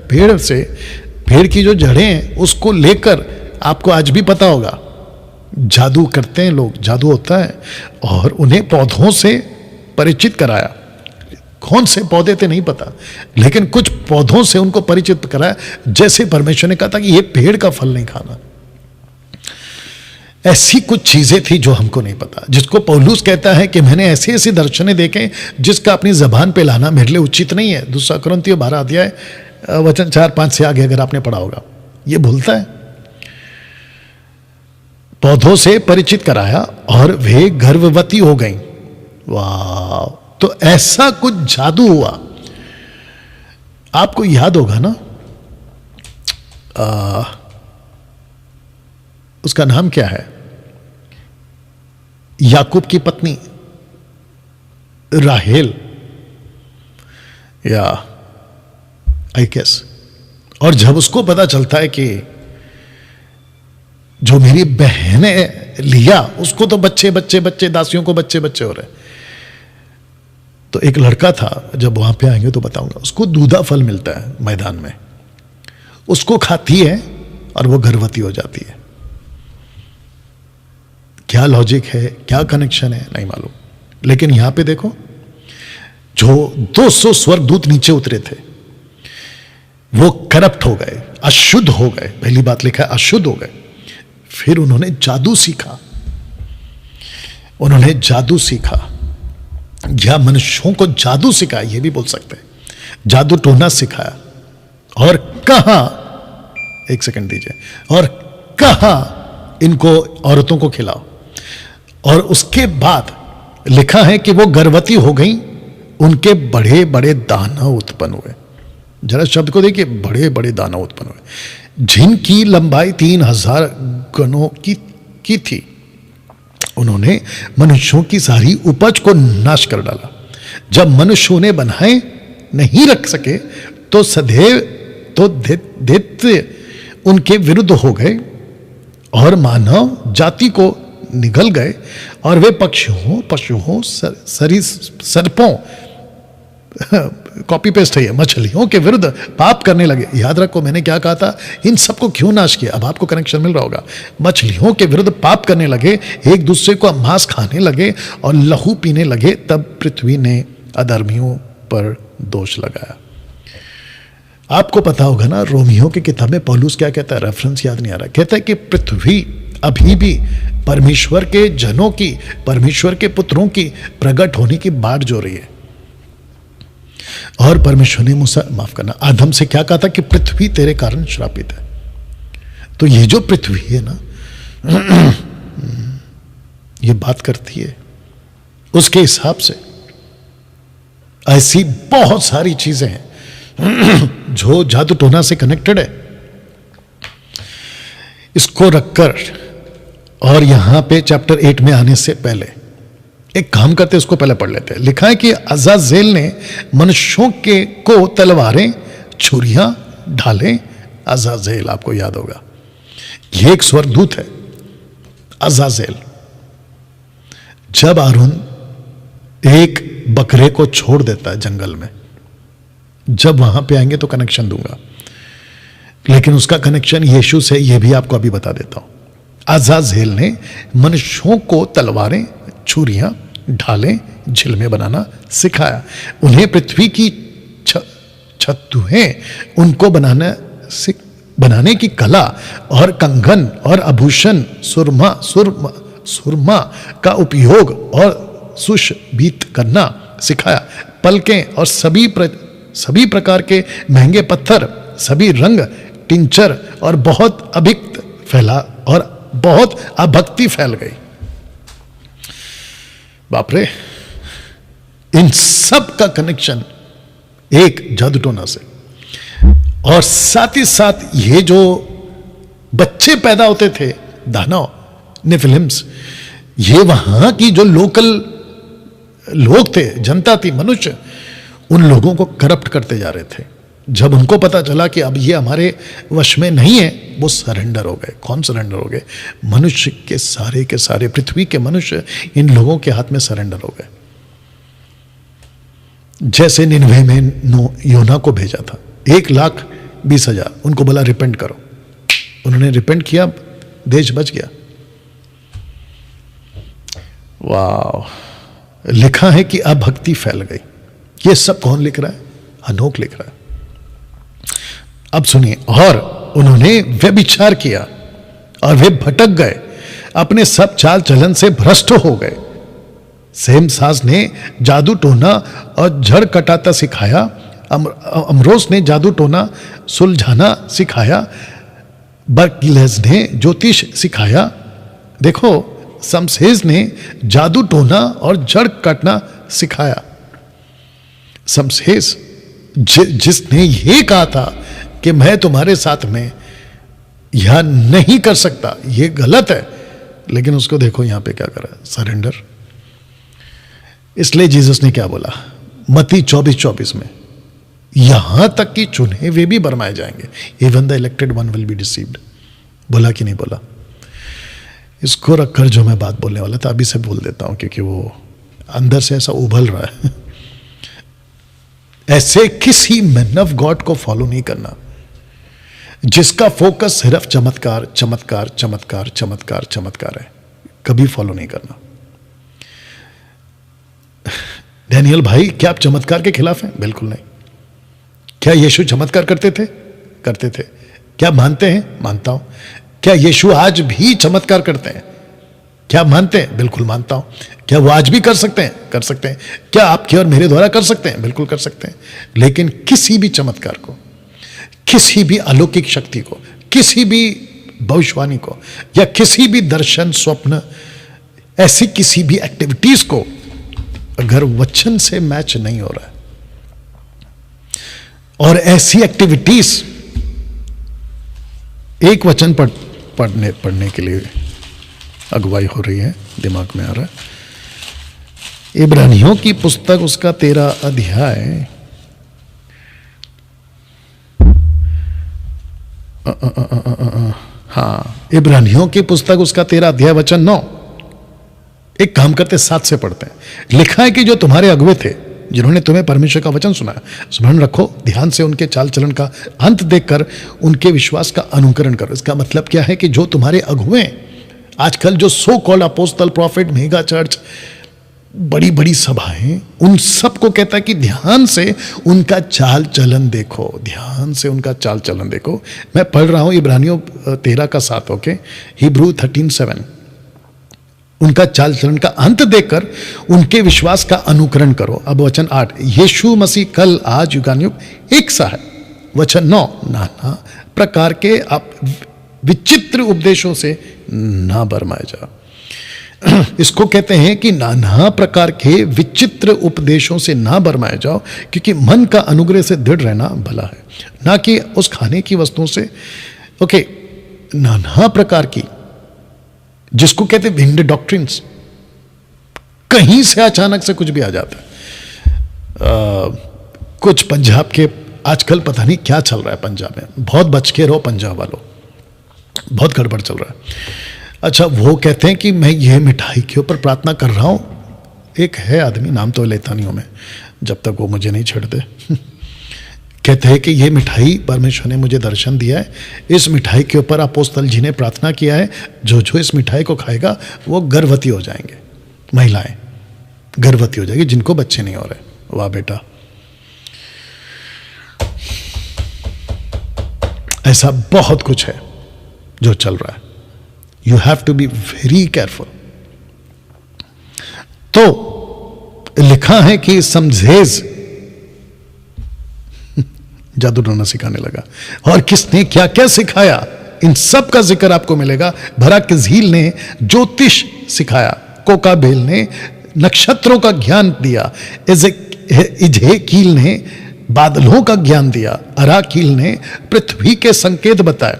A: पेड़ की जो जड़ें हैं उसको लेकर, आपको आज भी पता होगा, जादू करते हैं लोग, जादू होता है, और उन्हें पौधों से परिचित कराया। कौन से पौधे थे नहीं पता, लेकिन कुछ पौधों से उनको परिचित कराया, जैसे परमेश्वर ने कहा था कि ये पेड़ का फल नहीं खाना। ऐसी कुछ चीजें थी जो हमको नहीं पता, जिसको पौलुस कहता है कि मैंने ऐसे ऐसे दर्शने देखे जिसका अपनी जबान पे लाना मेरे लिए उचित नहीं है। 2 कुरिन्थियों 12 अध्याय वचन 4-5 से आगे अगर आपने पढ़ा होगा, ये भूलता है। पौधों से परिचित कराया और वे गर्भवती हो गईं। वाह, तो ऐसा कुछ जादू हुआ। आपको याद होगा ना, उसका नाम क्या है, याकूब की पत्नी राहेल या आई गेस, और जब उसको पता चलता है कि जो मेरी बहन है लिया, उसको तो बच्चे बच्चे बच्चे, दासियों को बच्चे बच्चे हो रहे, तो एक लड़का था, जब वहां पे आएंगे तो बताऊंगा, उसको दूधा फल मिलता है मैदान में, उसको खाती है और वो गर्भवती हो जाती है। क्या लॉजिक है, क्या कनेक्शन है, नहीं मालूम। लेकिन यहां पे देखो, जो 200 स्वर्गदूत नीचे उतरे थे वो करप्ट हो गए, अशुद्ध हो गए। पहली बात लिखा है अशुद्ध हो गए। फिर उन्होंने जादू सीखा, उन्होंने जादू सीखा, या मनुष्यों को जादू सिखाया, ये भी बोल सकते हैं, जादू टोना सिखाया। और कहा, एक सेकंड दीजिए, और कहा इनको औरतों को खिलाओ। और उसके बाद लिखा है कि वो गर्भवती हो गई, उनके बड़े बड़े दाना उत्पन्न हुए। जरा शब्द को देखिए, बड़े बड़े दाना उत्पन्न हुए, जिनकी लंबाई 3000 गणों की थी। उन्होंने मनुष्यों की सारी उपज को नाश कर डाला। जब मनुष्य उन्हें बनाए नहीं रख सके तो सदैव तो दैत्य उनके विरुद्ध हो गए और मानव जाति को निगल गए, और वे पक्षियों, पशुओं, सर्पों, कॉपी पेस्ट है ये, मछलियों के विरुद्ध पाप करने लगे। याद रखो मैंने क्या कहा था, इन सबको क्यों नाश किया, अब आपको कनेक्शन मिल रहा होगा। मछलियों के विरुद्ध पाप करने लगे, एक दूसरे को मांस खाने लगे और लहू पीने लगे। तब पृथ्वी ने अधर्मियों पर दोष लगाया। आपको पता होगा ना, रोमियो की किताब में पौलुस क्या कहता है, रेफरेंस याद नहीं आ रहा, कहता है कि पृथ्वी अभी भी परमेश्वर के जनों की, परमेश्वर के पुत्रों की प्रकट होने की बाट जो रही है। और परमेश्वर ने मूसा, माफ करना, आदम से क्या कहा था कि पृथ्वी तेरे कारण श्रापित है। तो ये जो पृथ्वी है ना, ये बात करती है उसके हिसाब से। ऐसी बहुत सारी चीजें हैं जो जादू टोना से कनेक्टेड है। इसको रखकर, और यहां पे चैप्टर 8 में आने से पहले एक काम करते, उसको पहले पढ़ लेते हैं। लिखा है कि अजाजेल ने मनुष्यों के को तलवारें, छुरियां, ढालें। अजाजेल आपको याद होगा, ये एक स्वर्गदूत है अजाजेल। जब आरून एक बकरे को छोड़ देता है जंगल में, जब वहां पे आएंगे तो कनेक्शन दूंगा, लेकिन उसका कनेक्शन यीशु से, यह भी आपको अभी बता देता हूं। अजाजेल ने मनुष्यों को तलवारें, छुरियां, ढालें, झिलमे बनाना सिखाया। उन्हें पृथ्वी की छत्तुएं, उनको बनाने की कला और कंगन और आभूषण, सुरमा का उपयोग और सुशोभित करना सिखाया। पलकें और सभी प्रकार के महंगे पत्थर, सभी रंग, टिंचर और बहुत अभिक्त फैला, और बहुत अभक्ति फैल गई। बाप रे, इन सब का कनेक्शन एक जादू टोना से। और साथ ही साथ ये जो बच्चे पैदा होते थे, दानव, नेफिलिम्स, ये वहां की जो लोकल लोग थे, जनता थी, मनुष्य, उन लोगों को करप्ट करते जा रहे थे। जब उनको पता चला कि अब ये हमारे वश में नहीं है, वो सरेंडर हो गए। कौन सरेंडर हो गए? मनुष्य के सारे, पृथ्वी के मनुष्य इन लोगों के हाथ में सरेंडर हो गए। जैसे निनवे में योना को भेजा था, 1,20,000, उनको बोला रिपेंट करो, उन्होंने रिपेंट किया, देश बच गया। वाह, लिखा है कि अभक्ति फैल गई। ये सब कौन लिख रहा है? हनोक लिख रहा है। अब सुनिए, और उन्होंने व्यभिचार किया और वे भटक गए, अपने सब चाल चलन से भ्रष्ट हो गए। सेम सास ने जादू टोना और जड़ कटाता सिखाया, अमरोस ने जादू टोना सुलझाना सिखाया, बर्किलेस ने ज्योतिष सिखाया। देखो, शमसेस ने जादू टोना और जड़ काटना सिखाया। शमसेस जिसने ये कहा था कि मैं तुम्हारे साथ में यह नहीं कर सकता, ये गलत है, लेकिन उसको देखो यहां पे क्या करा, सरेंडर। इसलिए जीसस ने क्या बोला मत्ती 24:24 में, यहां तक कि चुने हुए भी बरमाए जाएंगे, even the elected one will be deceived. बोला कि नहीं बोला? इसको रखकर जो मैं बात बोलने वाला था अभी से बोल देता हूं, क्योंकि वो अंदर से ऐसा उभल रहा है। ऐसे किसी मैन ऑफ गॉड को फॉलो नहीं करना जिसका फोकस सिर्फ चमत्कार चमत्कार चमत्कार चमत्कार चमत्कार है। कभी फॉलो नहीं करना। डैनियल भाई, क्या आप चमत्कार के खिलाफ हैं? बिल्कुल नहीं। क्या यीशु चमत्कार करते थे? करते थे। क्या मानते हैं? मानता हूं। क्या यीशु आज भी चमत्कार करते हैं? क्या मानते हैं? बिल्कुल मानता हूं। क्या वो आज भी कर सकते हैं? कर सकते हैं। क्या आपके और मेरे द्वारा कर सकते हैं? बिल्कुल कर सकते हैं। लेकिन किसी भी चमत्कार को, किसी भी अलौकिक शक्ति को, किसी भी भविष्यवाणी को, या किसी भी दर्शन स्वप्न, ऐसी किसी भी एक्टिविटीज को अगर वचन से मैच नहीं हो रहा है, और ऐसी एक्टिविटीज एक वचन पढ़ने के लिए अगुवाई हो रही है, दिमाग में आ रहा है, इब्रानियों की पुस्तक उसका 13 अध्याय, हाँ, इब्रानियों की पुस्तक उसका 13 अध्याय वचन 9। एक काम करते 7 से पढ़ते हैं। लिखा है कि जो तुम्हारे अगुवे थे, जिन्होंने तुम्हें परमेश्वर का वचन सुनाया, स्मरण रखो, ध्यान से उनके चाल चलन का अंत देखकर उनके विश्वास का अनुकरण करो। इसका मतलब क्या है कि जो तुम्हारे अगुवे, आजकल जो so called apostle, profit, mega church, बड़ी बड़ी सभाएं, उन सबको कहता है कि ध्यान से उनका चाल चलन देखो, ध्यान से उनका चाल चलन देखो। मैं पढ़ रहा हूं इब्रानियों 13 का 7, ओके, हिब्रू 13:7। उनका चाल चलन का अंत देखकर उनके विश्वास का अनुकरण करो। अब वचन 8, यीशु मसीह कल आज युगानुयुग एक सा है। वचन 9, नाना प्रकार के आप विचित्र उपदेशों से ना बरमाए जाओ। इसको कहते हैं कि नाना प्रकार के विचित्र उपदेशों से ना बरमाए जाओ, क्योंकि मन का अनुग्रह से दृढ़ रहना भला है, ना कि उस खाने की वस्तुओं से। ओके, नाना प्रकार की, जिसको कहते हैं विंड डॉक्ट्रिन्स, कहीं से अचानक से कुछ भी आ जाता है। कुछ पंजाब के आजकल पता नहीं क्या चल रहा है पंजाब में, बहुत बच के रहो पंजाब वालों, बहुत गड़बड़ चल रहा है। अच्छा, वो कहते हैं कि मैं ये मिठाई के ऊपर प्रार्थना कर रहा हूं। एक है आदमी, नाम तो लेता नहीं हूं मैं जब तक वो मुझे नहीं छेड़ दे। कहते हैं कि ये मिठाई परमेश्वर ने मुझे दर्शन दिया है, इस मिठाई के ऊपर अपोस्तल जी ने प्रार्थना किया है, जो जो इस मिठाई को खाएगा वो गर्भवती हो जाएंगे, महिलाएं गर्भवती हो जाएगी जिनको बच्चे नहीं हो रहे। वाह बेटा, ऐसा बहुत कुछ है जो चल रहा है। You have to be very careful. तो लिखा है कि समझेज जादू टोना सिखाने लगा, और किसने क्या क्या सिखाया, इन सब का जिक्र आपको मिलेगा। भराक झील ने ज्योतिष सिखाया, कोकाबेल ने नक्षत्रों का ज्ञान दिया, इजहेकील ने बादलों का ज्ञान दिया, अराकील ने पृथ्वी के संकेत बताए,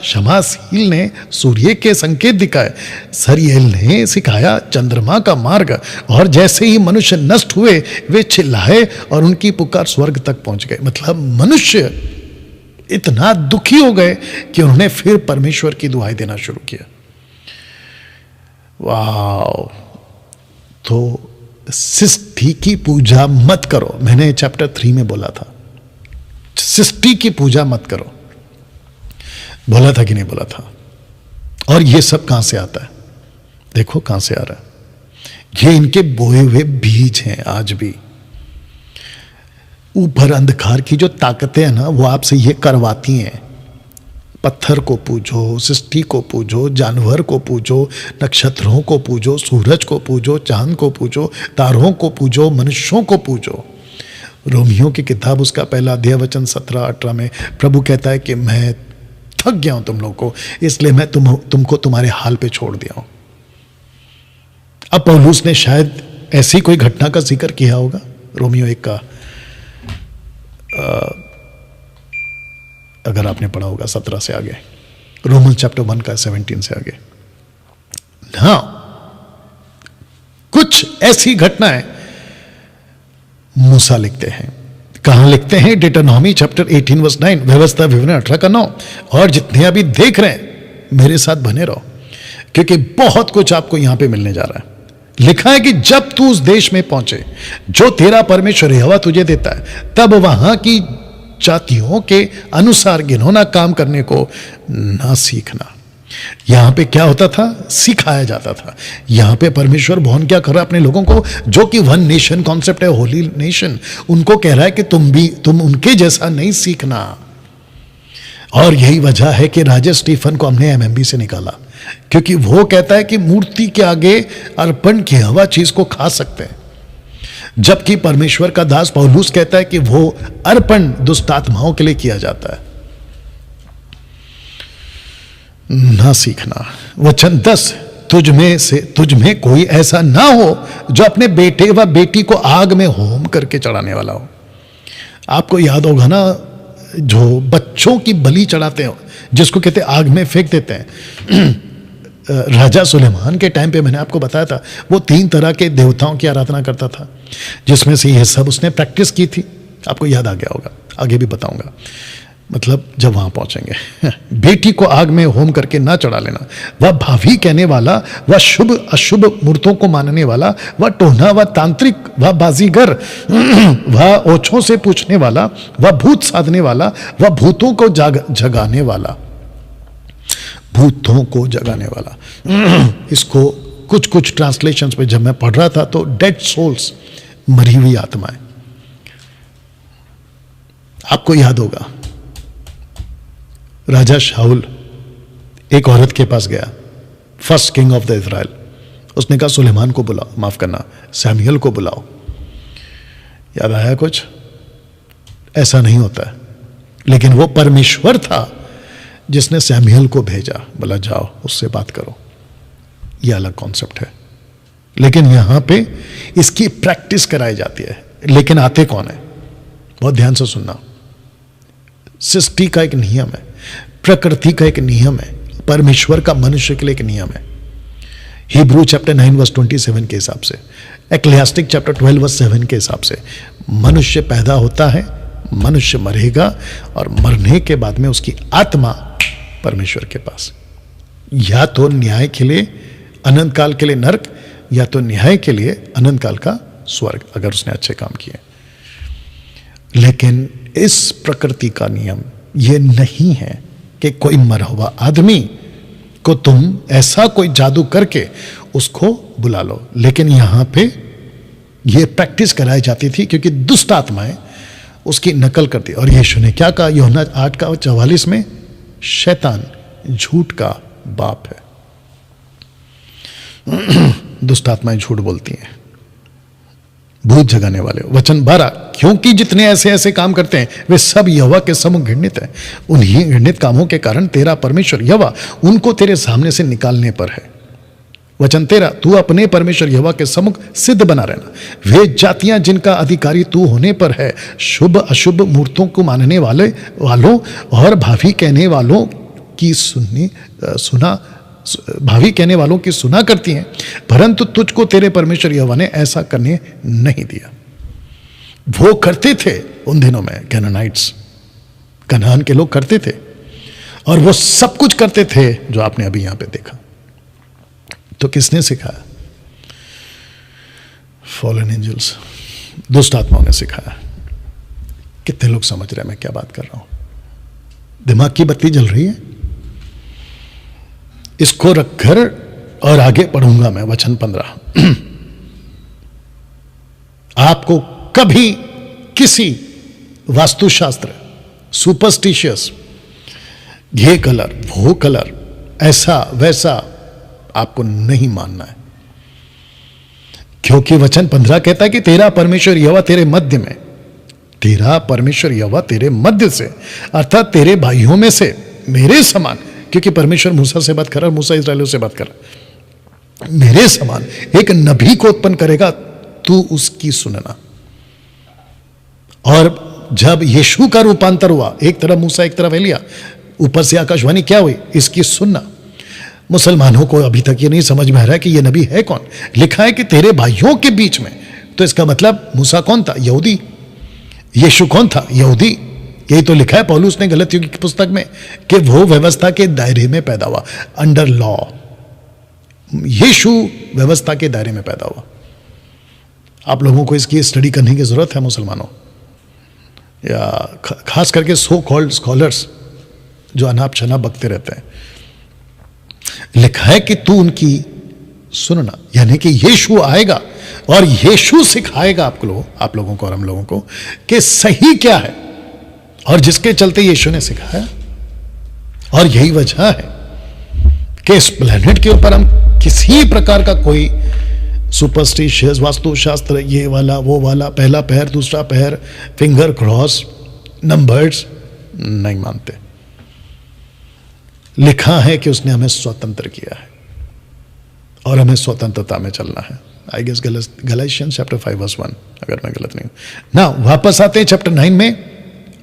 A: शमासील ने सूर्य के संकेत दिखाए, सरियल ने सिखाया चंद्रमा का मार्ग, और जैसे ही मनुष्य नष्ट हुए वे चिल्लाए और उनकी पुकार स्वर्ग तक पहुंच गए। मतलब मनुष्य इतना दुखी हो गए कि उन्होंने फिर परमेश्वर की दुआएं देना शुरू किया। वाह! तो सृष्टि की पूजा मत करो, मैंने चैप्टर 3 में बोला था, सृष्टि की पूजा मत करो। बोला था कि नहीं बोला था? और ये सब कहां से आता है? देखो कहां से आ रहा है। ये इनके बोए हुए बीज हैं आज भी। ऊपर अंधकार की जो ताकतें हैं ना, वो आपसे ये करवाती हैं, पत्थर को पूजो, सृष्टि को पूजो, जानवर को पूजो, नक्षत्रों को पूजो, सूरज को पूजो, चांद को पूजो, तारों को पूजो, मनुष्यों को पूजो। रोमियो की किताब उसका पहला अध्याय वचन 17-18 में प्रभु कहता है कि मैं थक गया हूं तुम लोग को, इसलिए मैं तुमको तुम्हारे हाल पे छोड़ दिया हूं। अब पौलुस ने शायद ऐसी कोई घटना का जिक्र किया होगा, रोमियो 1 का अगर आपने पढ़ा होगा 17 से आगे, रोमन चैप्टर 1 का 17 से आगे। हाँ, कुछ ऐसी घटनाएं मूसा लिखते हैं। कहां लिखते हैं? डिटरनॉमी चैप्टर 18 वर्स 9, व्यवस्था विवरण 18 का 9। और जितने अभी देख रहे हैं मेरे साथ बने रहो, क्योंकि बहुत कुछ आपको यहां पे मिलने जा रहा है। लिखा है कि जब तू उस देश में पहुंचे जो तेरा परमेश्वर यहोवा तुझे देता है, तब वहां की जातियों के अनुसार घिनौना काम करने को ना सीखना। यहां पे क्या होता था? सिखाया जाता था। यहां पे परमेश्वर भगवान क्या कर रहा है अपने लोगों को, जो कि वन नेशन कॉन्सेप्ट है, होली नेशन, उनको कह रहा है कि तुम उनके जैसा नहीं सीखना। और यही वजह है कि राजा स्टीफन को हमने एमएमबी से निकाला, क्योंकि वो कहता है कि मूर्ति के आगे अर्पण किया हुआ चीज को खा सकते हैं, जबकि परमेश्वर का दास पौलुस कहता है कि वो अर्पण दुष्ट आत्माओं के लिए किया जाता है। ना सीखना। वचन 10, तुझ में कोई ऐसा ना हो जो अपने बेटे व बेटी को आग में होम करके चढ़ाने वाला हो। आपको याद होगा ना, जो बच्चों की बलि चढ़ाते हो, जिसको कहते हैं आग में फेंक देते हैं। राजा सुलेमान के टाइम पे मैंने आपको बताया था, वो 3 तरह के देवताओं की आराधना करता था, जिसमें से ये सब उसने प्रैक्टिस की थी। आपको याद आ गया होगा, आगे भी बताऊंगा, मतलब जब वहां पहुंचेंगे। बेटी को आग में होम करके ना चढ़ा लेना, वह भावी कहने वाला, वह शुभ अशुभ मूर्तों को मानने वाला, वह टोना, वह तांत्रिक, वह बाजीगर, वह ओछों से पूछने वाला, वह भूत साधने वाला, वह भूतों को जगाने वाला, भूतों को जगाने वाला। इसको कुछ ट्रांसलेशंस पे जब मैं पढ़ रहा था तो डेड सोल्स, मरी हुई आत्माएं। आपको याद होगा, राजा शाऊल एक औरत के पास गया, first king of the Israel. उसने कहा सुलेमान को बुलाओ, माफ करना सैमुएल को बुलाओ। याद आया कुछ? ऐसा नहीं होता है, लेकिन वो परमेश्वर था जिसने सैमुएल को भेजा, बोला जाओ उससे बात करो। यह अलग कॉन्सेप्ट है, लेकिन यहां पे इसकी प्रैक्टिस कराई जाती है। लेकिन आते कौन है? बहुत ध्यान से सुनना। सृष्टि का एक नियम है, प्रकृति का एक नियम है, परमेश्वर का मनुष्य के लिए एक नियम है। हिब्रू चैप्टर 9 वर्स 27 के हिसाब से, एक्लेसियास्टिक चैप्टर 12 वर्स 7 के हिसाब से, मनुष्य पैदा होता है, मनुष्य मरेगा, और मरने के बाद में उसकी आत्मा परमेश्वर के पास, या तो न्याय के लिए अनंत काल के लिए नरक, या तो न्याय के लिए अनंत काल का स्वर्ग, अगर उसने अच्छे काम किए। लेकिन इस प्रकृति का नियम यह नहीं है कि कोई मरा हुआ आदमी को तुम ऐसा कोई जादू करके उसको बुला लो। लेकिन यहां पे यह प्रैक्टिस कराई जाती थी, क्योंकि दुष्ट आत्माएं उसकी नकल करती। और यीशु ने क्या कहा यूहन्ना 8:44 में? शैतान झूठ का बाप है। दुष्ट आत्माएं झूठ बोलती हैं, भूत जगाने वाले। वचन 12, क्योंकि जितने ऐसे ऐसे काम करते हैं वे सब यहोवा के सम्मुख घृणित है। उन्हीं घृणित कामों के कारण तेरा परमेश्वर यहोवा उनको तेरे सामने से निकालने पर है। वचन 13, तू अपने परमेश्वर यहोवा के सम्मुख सिद्ध बना रहना। वे जातियां जिनका अधिकारी तू होने पर है, शुभ अशुभ मूर्तों को मानने वालों और भावी कहने वालों की भावी कहने वालों की सुना करती हैं, परंतु तुझको तेरे परमेश्वर यहोवा ने ऐसा करने नहीं दिया। वो करते थे उन दिनों में, कैनानाइट्स, कनान के लोग करते थे, और वो सब कुछ करते थे जो आपने अभी यहां पे देखा। तो किसने सिखाया? फॉलन एंजल्स, दुष्ट आत्माओं ने सिखाया। कितने लोग समझ रहे हैं मैं क्या बात कर रहा हूं? दिमाग की बत्ती जल रही है? इसको रखकर और आगे पढ़ूंगा मैं वचन 15। आपको कभी किसी वास्तुशास्त्र, सुपरस्टिशियस, ये कलर, वो कलर, ऐसा वैसा आपको नहीं मानना है, क्योंकि वचन 15 कहता है कि तेरा परमेश्वर यहोवा तेरे मध्य में, तेरा परमेश्वर यहोवा तेरे मध्य से, अर्थात तेरे भाइयों में से मेरे समान, क्योंकि परमेश्वर मूसा से बात कर रहा, मूसा इस्राएलियों से बात कर रहा, मेरे समान एक नबी को उत्पन्न करेगा, तू उसकी सुनना। और जब यीशु का रूपांतर हुआ, एक तरफ मूसा एक तरफ एलिया, ऊपर से आकाशवाणी क्या हुई, इसकी सुनना। मुसलमानों को अभी तक ये नहीं समझ में आ रहा है कि ये नबी है कौन। लिखा है कि तेरे भाइयों के बीच में, तो इसका मतलब मूसा कौन था, यहूदी। यीशु कौन था, यहूदी। यही तो लिखा है पौलुस ने गलतियों की पुस्तक में कि वो व्यवस्था के दायरे में पैदा हुआ, अंडर लॉ। यीशु व्यवस्था के दायरे में पैदा हुआ। आप लोगों को इसकी स्टडी करने की जरूरत है, मुसलमानों, या खास करके सो कॉल्ड स्कॉलर्स जो अनाप शनाप बकते रहते हैं। लिखा है कि तू उनकी सुनना, यानी कि यीशु आएगा और यीशु सिखाएगा आप लोगों को और हम लोगों को कि सही क्या है, और जिसके चलते यीशु ने सिखाया। और यही वजह है कि इस प्लेनेट के ऊपर हम किसी प्रकार का कोई सुपरस्टिशियस, वास्तुशास्त्र, ये वाला वो वाला, पहला पैर दूसरा पैर, फिंगर क्रॉस, नंबर्स नहीं मानते। लिखा है कि उसने हमें स्वतंत्र किया है और हमें स्वतंत्रता में चलना है। आई गेस गलातियंस चैप्टर 5:1, अगर मैं गलत नहीं हूं ना। वापस आते हैं चैप्टर 9 में,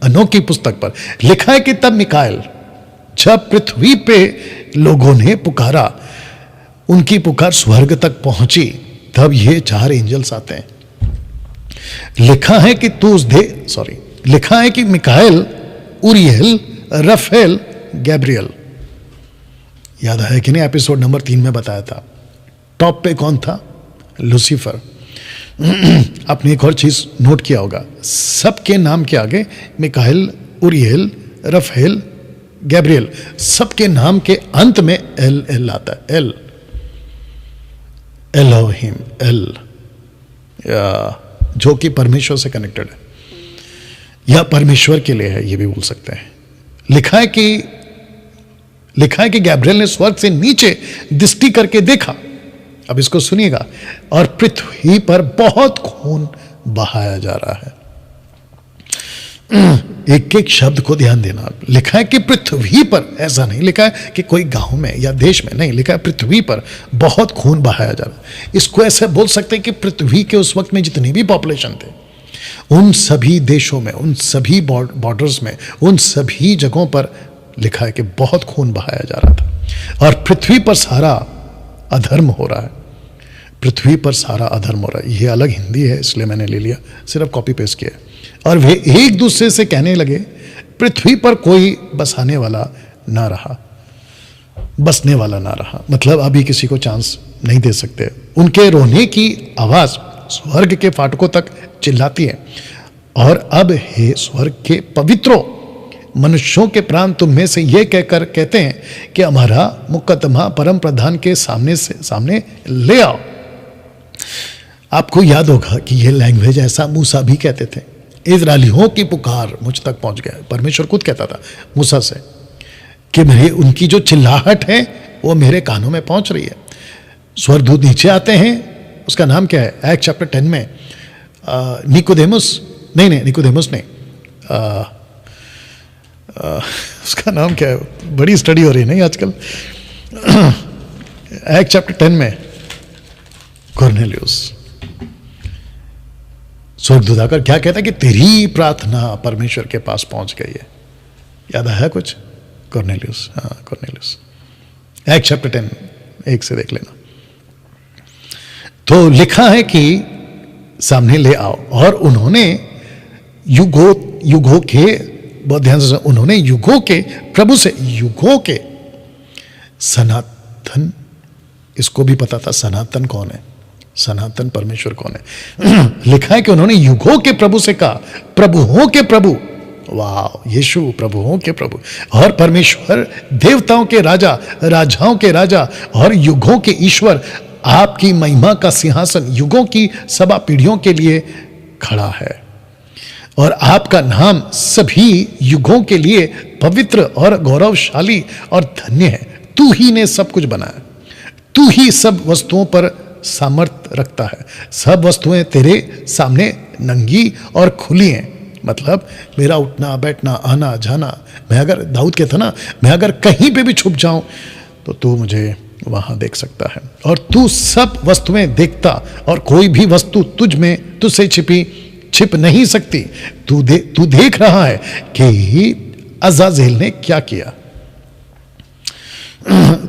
A: अनोखी पुस्तक पर। लिखा है कि तब मिकाएल, जब पृथ्वी पे लोगों ने पुकारा, उनकी पुकार स्वर्ग तक पहुंची, तब ये 4 एंजल्स आते हैं। लिखा है कि लिखा है कि मिकाएल, उरियल, रफेल, गैब्रियल। याद है कि नहीं, एपिसोड नंबर 3 में बताया था। टॉप पे कौन था, लूसीफर। आपने एक और चीज नोट किया होगा, सबके नाम के आगे मिकाएल, उरियल, रफेल, गैब्रियल, सबके नाम के अंत में एल आता है। एलोहिम, जो कि परमेश्वर से कनेक्टेड है या परमेश्वर के लिए है, ये भी बोल सकते हैं। लिखा है कि गैब्रियल ने स्वर्ग से नीचे दृष्टि करके देखा, अब इसको सुनिएगा, और पृथ्वी पर बहुत खून बहाया जा रहा है। एक एक शब्द को ध्यान देना। लिखा है कि पृथ्वी पर, ऐसा नहीं लिखा है कि कोई गांव में या देश में, नहीं, लिखा है पृथ्वी पर बहुत खून बहाया जा रहा है। इसको ऐसे बोल सकते हैं कि पृथ्वी के उस वक्त में जितनी भी पॉपुलेशन थे, उन सभी देशों में, उन सभी बॉर्डर्स में, उन सभी जगहों पर लिखा है कि बहुत खून बहाया जा रहा था। और पृथ्वी पर सारा अधर्म हो रहा है, पृथ्वी पर सारा अधर्म हो रहा है। ये अलग हिंदी है, इसलिए मैंने ले लिया, सिर्फ कॉपी पेस्ट किया। और वे एक दूसरे से कहने लगे, पृथ्वी पर कोई बसने वाला ना रहा। मतलब अभी किसी को चांस नहीं दे सकते। उनके रोने की आवाज स्वर्ग के फाटकों तक चिल्लाती है, और अब हे स्वर्ग के पवित्रों, मनुष्यों के प्राण तुम में से ये कहकर कहते हैं कि हमारा मुकदमा परम प्रधान के सामने ले आओ। आपको याद होगा कि ये लैंग्वेज ऐसा मूसा भी कहते थे। इस्राएलियों की पुकार मुझ तक पहुंच गया। परमेश्वर खुद कहता था मूसा से कि उनकी जो चिल्लाहट है वो मेरे कानों में पहुंच रही है। स्वर्गदूत नीचे आते हैं, उसका नाम क्या है, एक्ट चैप्टर 10 में निकोदेमुस नहीं, उसका नाम क्या है, बड़ी स्टडी हो रही है नहीं आजकल। एक्ट चैप्टर 10 में कॉर्नेलियस, स्वर्गदूत आकर क्या कहता है कि तेरी प्रार्थना परमेश्वर के पास पहुंच गई है। याद आया कुछ, कॉर्नेलियस, हाँ कॉर्नेलियस, एक्ट चैप्टर 10 1 से देख लेना। तो लिखा है कि सामने ले आओ, और उन्होंने युगों के, बहुत ध्यान से, उन्होंने युगों के प्रभु से, युगों के सनातन, इसको भी पता था सनातन कौन है, सनातन परमेश्वर कौन है। लिखा है कि उन्होंने युगों के प्रभु से कहा, प्रभुओं के प्रभु, वाह, यीशु प्रभुओं के प्रभु और परमेश्वर, देवताओं के राजा, राजाओं के राजा और युगों के ईश्वर, आपकी महिमा का सिंहासन युगों की 7 पीढ़ियों के लिए खड़ा है, और आपका नाम सभी युगों के लिए पवित्र और गौरवशाली और धन्य है। तू ही ने सब कुछ बनाया, तू ही सब वस्तुओं पर सामर्थ रखता है। सब वस्तुएं तेरे सामने नंगी और खुली हैं। मतलब मेरा उठना बैठना आना जाना, मैं अगर दाऊद कहता ना, मैं अगर कहीं पे भी छुप जाऊं तो तू मुझे वहां देख सकता है। और तू सब वस्तुएं देखता और कोई भी वस्तु तुझसे छिप नहीं सकती। तू देख रहा है कि अज़ाज़ेल ने क्या किया।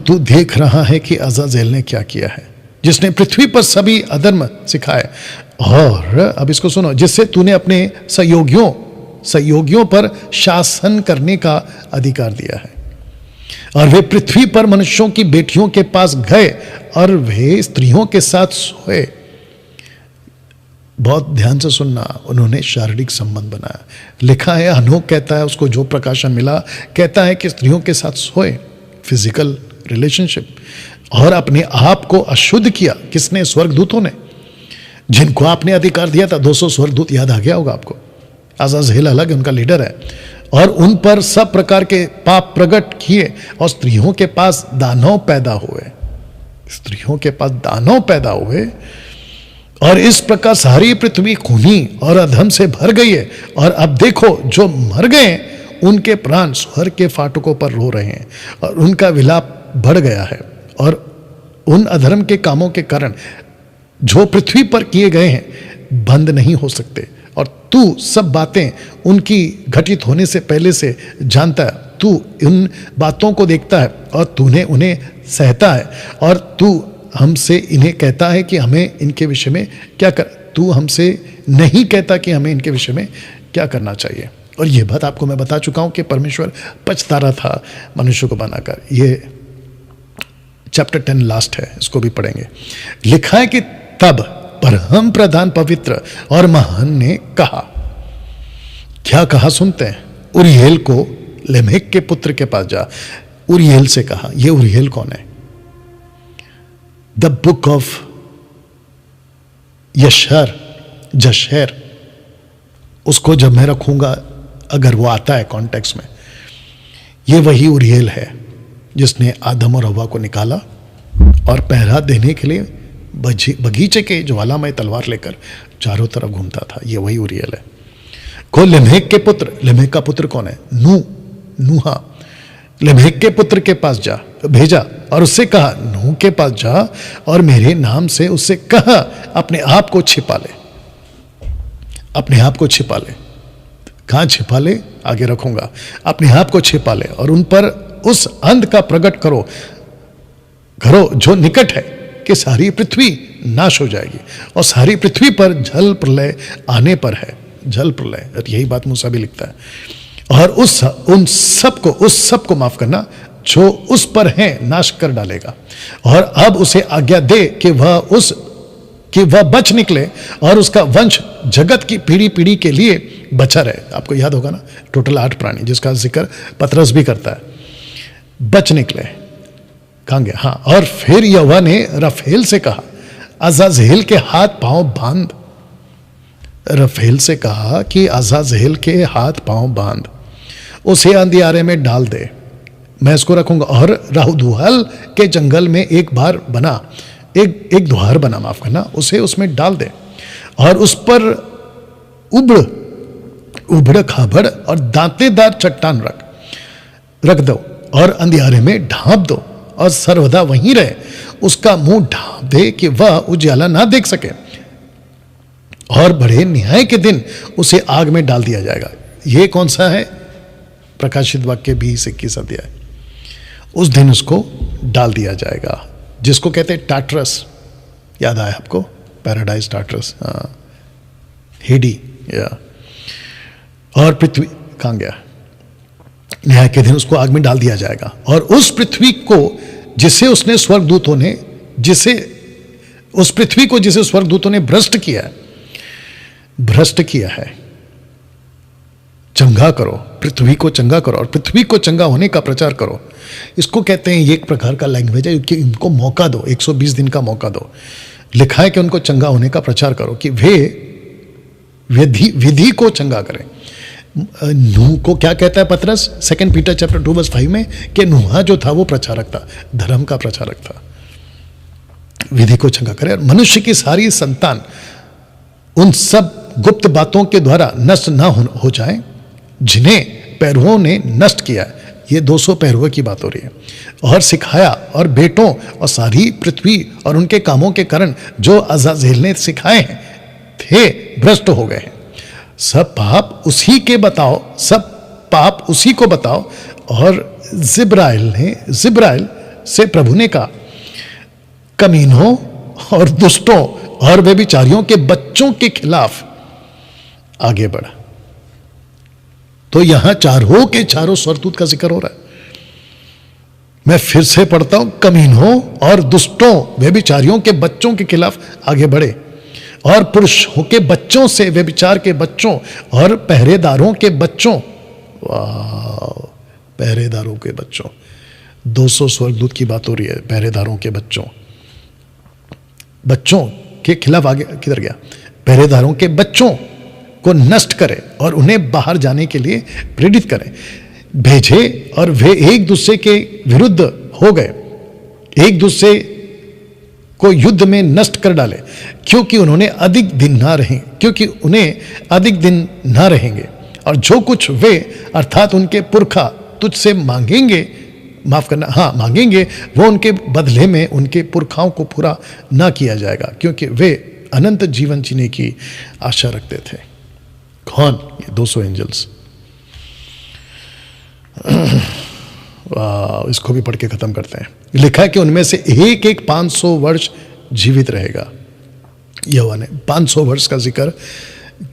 A: तू देख रहा है कि अज़ाज़ेल ने क्या किया है, जिसने पृथ्वी पर सभी अधर्म सिखाए। और अब इसको सुनो, जिससे तूने अपने सहयोगियों पर शासन करने का अधिकार दिया है। और वे पृथ्वी पर मनुष्यों की बेटियों के पास गए और वे स्त्रियों के साथ सोए। बहुत ध्यान से सुनना, उन्होंने शारीरिक संबंध बनाया। लिखा है, हनोक कहता है, उसको जो प्रकाशन मिला, कहता है कि स्त्रियों के साथ सोए, फिजिकल रिलेशनशिप, और अपने आप को अशुद्ध किया। किसने? स्वर्गदूतों ने, जिनको आपने अधिकार दिया था। 200 स्वर्गदूत याद आ गया होगा आपको। अज़ाज़ेल अलग उनका लीडर है, और उन पर सब प्रकार के पाप प्रकट किए। और स्त्रियों के पास दानव पैदा हुए, स्त्रियों के पास दानव पैदा हुए, और इस प्रकार सारी पृथ्वी खूनी और अधर्म से भर गई है। और अब देखो, जो मर गए उनके प्राण स्वर्ग के फाटकों पर रो रहे हैं, और उनका विलाप बढ़ गया है। और उन अधर्म के कामों के कारण जो पृथ्वी पर किए गए हैं बंद नहीं हो सकते। और तू सब बातें उनकी घटित होने से पहले से जानता है। तू उन बातों को देखता है और तूने उन्हें सहता है। और तू हमसे इन्हें कहता है कि हमें इनके विषय में क्या कर। तू हमसे नहीं कहता कि हमें इनके विषय में क्या करना चाहिए। और ये बात आपको मैं बता चुका हूं कि परमेश्वर पछता रहा था मनुष्य को बनाकर। ये चैप्टर 10 लास्ट है, इसको भी पढ़ेंगे। लिखा है कि तब परम प्रधान पवित्र और महान ने कहा। क्या कहा सुनते हैं? उरियेल को लेमेक के पुत्र के पास जा। उरियेल से कहा। ये उरियेल कौन है? द बुक ऑफ जशर, उसको जब मैं रखूंगा, अगर वो आता है कॉन्टेक्स्ट में, ये वही उरियेल है जिसने आदम और हव्वा को निकाला और पहरा देने के लिए बगीचे के ज्वालामय तलवार लेकर चारों तरफ घूमता था। ये वही उरियेल है। को लेमेक के पुत्र, लेमेक का पुत्र कौन है? नूहा। लेमेक के पुत्र के पास जा, भेजा और उससे कहा, नूह के पास जा और मेरे नाम से उससे कहा, अपने आप को छिपा ले। अपने आप को छिपा ले। कहां छिपा ले? आगे रखूंगा। अपने आप को छिपा ले और उन पर उस अंध का प्रकट करो जो निकट है, कि सारी पृथ्वी नाश हो जाएगी। और सारी पृथ्वी पर जल प्रलय आने पर है। जल प्रलय, यही बात मूसा भी लिखता है। और उन सबको माफ करना जो उस पर है, नाश कर डालेगा। और अब उसे आज्ञा दे कि वह बच निकले और उसका वंश जगत की पीढ़ी पीढ़ी के लिए बचा रहे। आपको याद होगा ना, टोटल 8 प्राणी जिसका जिक्र पतरस भी करता है। बच निकले, कहां गया? हाँ, और फिर यहोवा ने रफेल से कहा, अज़ाज़ेल के हाथ पांव बांध। रफेल से कहा कि अज़ाज़ेल के हाथ पांव बांध, उसे अंधियारे में डाल दे, मैं इसको रखूंगा। और राहुदुहल के जंगल में एक द्वार बना, माफ करना, उसे उसमें डाल दे और उस पर उबड़ खाबड़ और दांतेदार चट्टान रख दो और अंधियारे में ढांप दो और सर्वदा वहीं रहे। उसका मुंह ढांप दे कि वह उजाला ना देख सके, और बड़े न्याय के दिन उसे आग में डाल दिया जाएगा। यह कौन सा है? प्रकाशित वाक्य 20-21 अध्याय। उस दिन उसको डाल दिया जाएगा, जिसको कहते हैं टाटरस। याद आया आपको? पैराडाइज टाटरस, हाँ, हेडी, या। और पृथ्वी कहां गया? न्याय के दिन उसको आग में डाल दिया जाएगा। और उस पृथ्वी को जिसे स्वर्गदूतों ने भ्रष्ट किया है, चंगा करो, पृथ्वी को चंगा करो और पृथ्वी को चंगा होने का प्रचार करो। इसको कहते हैं, ये एक प्रकार का लैंग्वेज है कि इनको मौका दो, 120 दिन का मौका दो। लिखा है कि उनको चंगा होने का प्रचार करो, कि वे विधि को चंगा करें। नूह को क्या कहता है पतरस 2 पीटर चैप्टर 2:5 में कि नूहा जो था वो प्रचारक था, धर्म का प्रचारक था। विधि को चंगा करे और मनुष्य की सारी संतान उन सब गुप्त बातों के द्वारा नष्ट ना हो जाए जिन्हें पैरुओं ने नष्ट किया है। ये 200 पैरुओं की बात हो रही है। और सिखाया, और बेटों और सारी पृथ्वी और उनके कामों के कारण जो अज़ाज़ेल ने सिखाए हैं थे भ्रष्ट हो गए हैं। सब पाप उसी के बताओ, सब पाप उसी को बताओ। और जिब्राइल से प्रभु ने कहा, कमीनों और दुष्टों और व्यभिचारियों के बच्चों के खिलाफ आगे बढ़ा। तो यहां चारों के चारों स्वर्गदूत का जिक्र हो रहा है। मैं फिर से पढ़ता हूं, कमीनों और दुष्टों व्यभिचारियों के बच्चों के खिलाफ आगे बढ़े, और पुरुषों के बच्चों से, व्यभिचार के बच्चों और पहरेदारों के बच्चों, पहरेदारों के बच्चों, 200 स्वर्गदूत की बात हो रही है। पहरेदारों के बच्चों के खिलाफ आगे किधर गया? पहरेदारों के बच्चों को नष्ट करे और उन्हें बाहर जाने के लिए प्रेरित करें, भेजे। और वे एक दूसरे के विरुद्ध हो गए, एक दूसरे को युद्ध में नष्ट कर डाले, क्योंकि उन्हें अधिक दिन ना रहेंगे। और जो कुछ वे अर्थात उनके पुरखा तुझसे मांगेंगे, मांगेंगे, वो उनके बदले में उनके पुरखाओं को पूरा ना किया जाएगा, क्योंकि वे अनंत जीवन जीने की आशा रखते थे। कौन? ये 200 एंजल्स। इसको भी पढ़ के खत्म करते हैं। लिखा है कि उनमें से एक 500 वर्ष जीवित रहेगा। यहोवा ने 500 वर्ष का जिक्र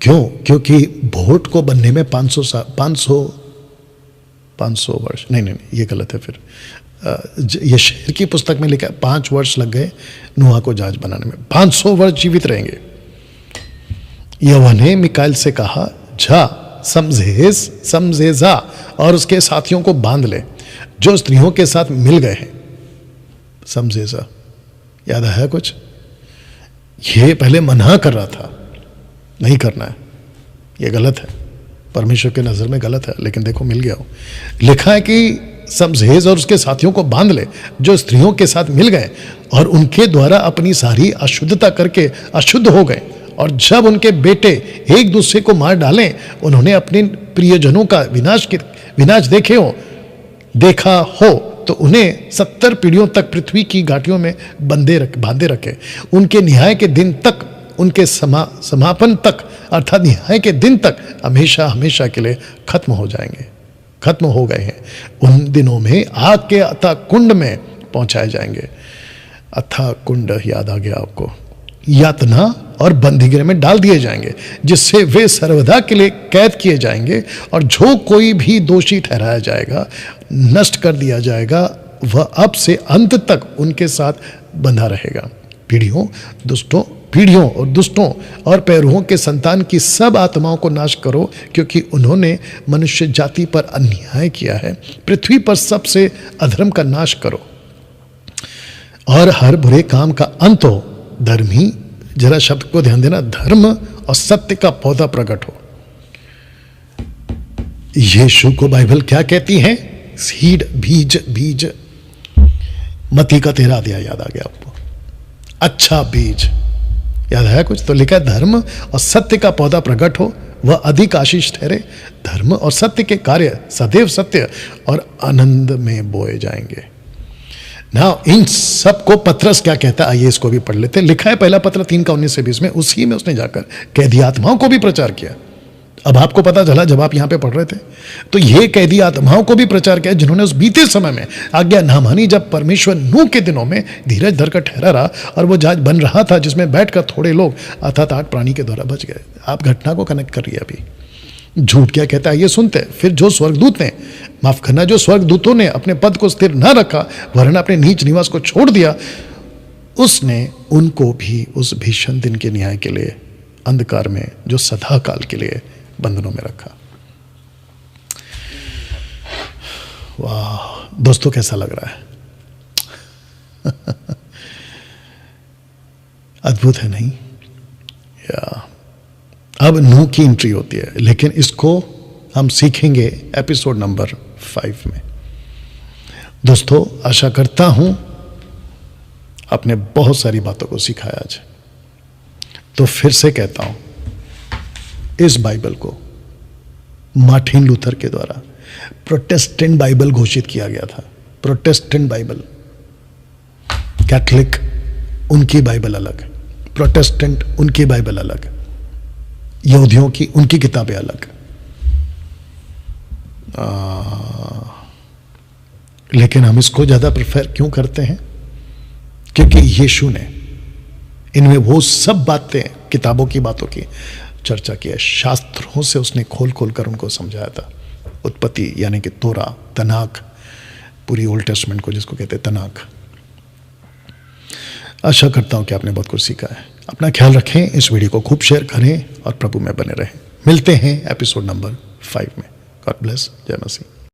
A: क्यों? क्योंकि भोट को बनने में 500 वर्ष नहीं, ये गलत है। फिर ये शेर की पुस्तक में लिखा है 5 वर्ष लग गए नूहा को जहाज बनाने में, 500 वर्ष जीवित रहेंगे। यहोवा ने मिकाएल से कहा, जा समझेजा और उसके साथियों को बांध ले जो स्त्रियों के साथ मिल गए हैं। समझेजा याद आया कुछ? ये पहले मना कर रहा था, नहीं करना है, ये गलत है, परमेश्वर के नजर में गलत है, लेकिन देखो मिल गया हो। लिखा है कि समझेज और उसके साथियों को बांध ले जो स्त्रियों के साथ मिल गए और उनके द्वारा अपनी सारी अशुद्धता करके अशुद्ध हो गए। और जब उनके बेटे एक दूसरे को मार डालें, उन्होंने अपने प्रियजनों का विनाश देखा हो तो उन्हें 70 पीढ़ियों तक पृथ्वी की घाटियों में बांधे रखे। उनके न्याय के दिन तक, उनके समापन तक अर्थात न्याय के दिन तक हमेशा हमेशा के लिए खत्म हो गए हैं। उन दिनों में आग के अथाह कुंड में पहुंचाए जाएंगे। अथाह कुंड याद आ गया आपको? यातना और बंदीगृह में डाल दिए जाएंगे, जिससे वे सर्वदा के लिए कैद किए जाएंगे। और जो कोई भी दोषी ठहराया जाएगा, नष्ट कर दिया जाएगा, वह अब से अंत तक उनके साथ बंधा रहेगा। पीढ़ियों और दुष्टों और पैरुओं के संतान की सब आत्माओं को नाश करो, क्योंकि उन्होंने मनुष्य जाति पर अन्याय किया है। पृथ्वी पर सबसे अधर्म का नाश करो और हर बुरे काम का अंत हो। धर्मी, जरा शब्द को ध्यान देना, धर्म और सत्य का पौधा प्रकट हो। यीशु को बाइबल क्या कहती है? सीड, बीज। मती का 13 अध्याय याद आ गया आपको? अच्छा बीज याद है कुछ? तो लिखा है धर्म और सत्य का पौधा प्रकट हो, वह अधिक आशीष ठहरे। धर्म और सत्य के कार्य सदैव सत्य और आनंद में बोए जाएंगे। ना इन सब को पतरस क्या कहता है, आइए इसको भी पढ़ लेते हैं। लिखा है पहला पत्र 3:19-20 में, उसी में उसने जाकर कैदी आत्माओं को भी प्रचार किया। अब आपको पता चला जब आप यहां पे पढ़ रहे थे, तो ये कैदी आत्माओं को भी प्रचार किया जिन्होंने उस बीते समय में आज्ञा ना मानी, जब परमेश्वर नूह के दिनों में धीरज धरकर ठहरा रहा और वो जहाज बन रहा था, जिसमें बैठकर थोड़े लोग अर्थात 8 प्राणी के द्वारा बच गए। आप घटना को कनेक्ट करिए। अभी झूठ क्या कहता है ये सुनते हैं। फिर जो स्वर्गदूतों ने अपने पद को स्थिर न रखा, वरन अपने नीच निवास को छोड़ दिया, उसने उनको भी उस भीषण दिन के न्याय के लिए अंधकार में, जो सदा काल के लिए बंधनों में रखा। वाह दोस्तों, कैसा लग रहा है? अद्भुत है नहीं? या अब नूह की एंट्री होती है, लेकिन इसको हम सीखेंगे एपिसोड नंबर 5 में। दोस्तों, आशा करता हूं आपने बहुत सारी बातों को सीखा है आज। तो फिर से कहता हूं, इस बाइबल को मार्टिन लूथर के द्वारा प्रोटेस्टेंट बाइबल घोषित किया गया था। प्रोटेस्टेंट बाइबल, कैथलिक उनकी बाइबल अलग, प्रोटेस्टेंट उनकी बाइबल अलग, यहूदियों की उनकी किताबें अलग। लेकिन हम इसको ज्यादा प्रेफर क्यों करते हैं? क्योंकि यीशु ने इनमें वो सब बातें, किताबों की बातों की चर्चा की है, शास्त्रों से उसने खोल खोल कर उनको समझाया था। उत्पत्ति यानी कि तोरा, तनाक, पूरी ओल्ड टेस्टमेंट को जिसको कहते हैं तनाक। आशा करता हूं कि आपने बहुत कुछ सीखा है। अपना ख्याल रखें, इस वीडियो को खूब शेयर करें और प्रभु में बने रहें। मिलते हैं एपिसोड नंबर 5 में। God bless. जय मसीह।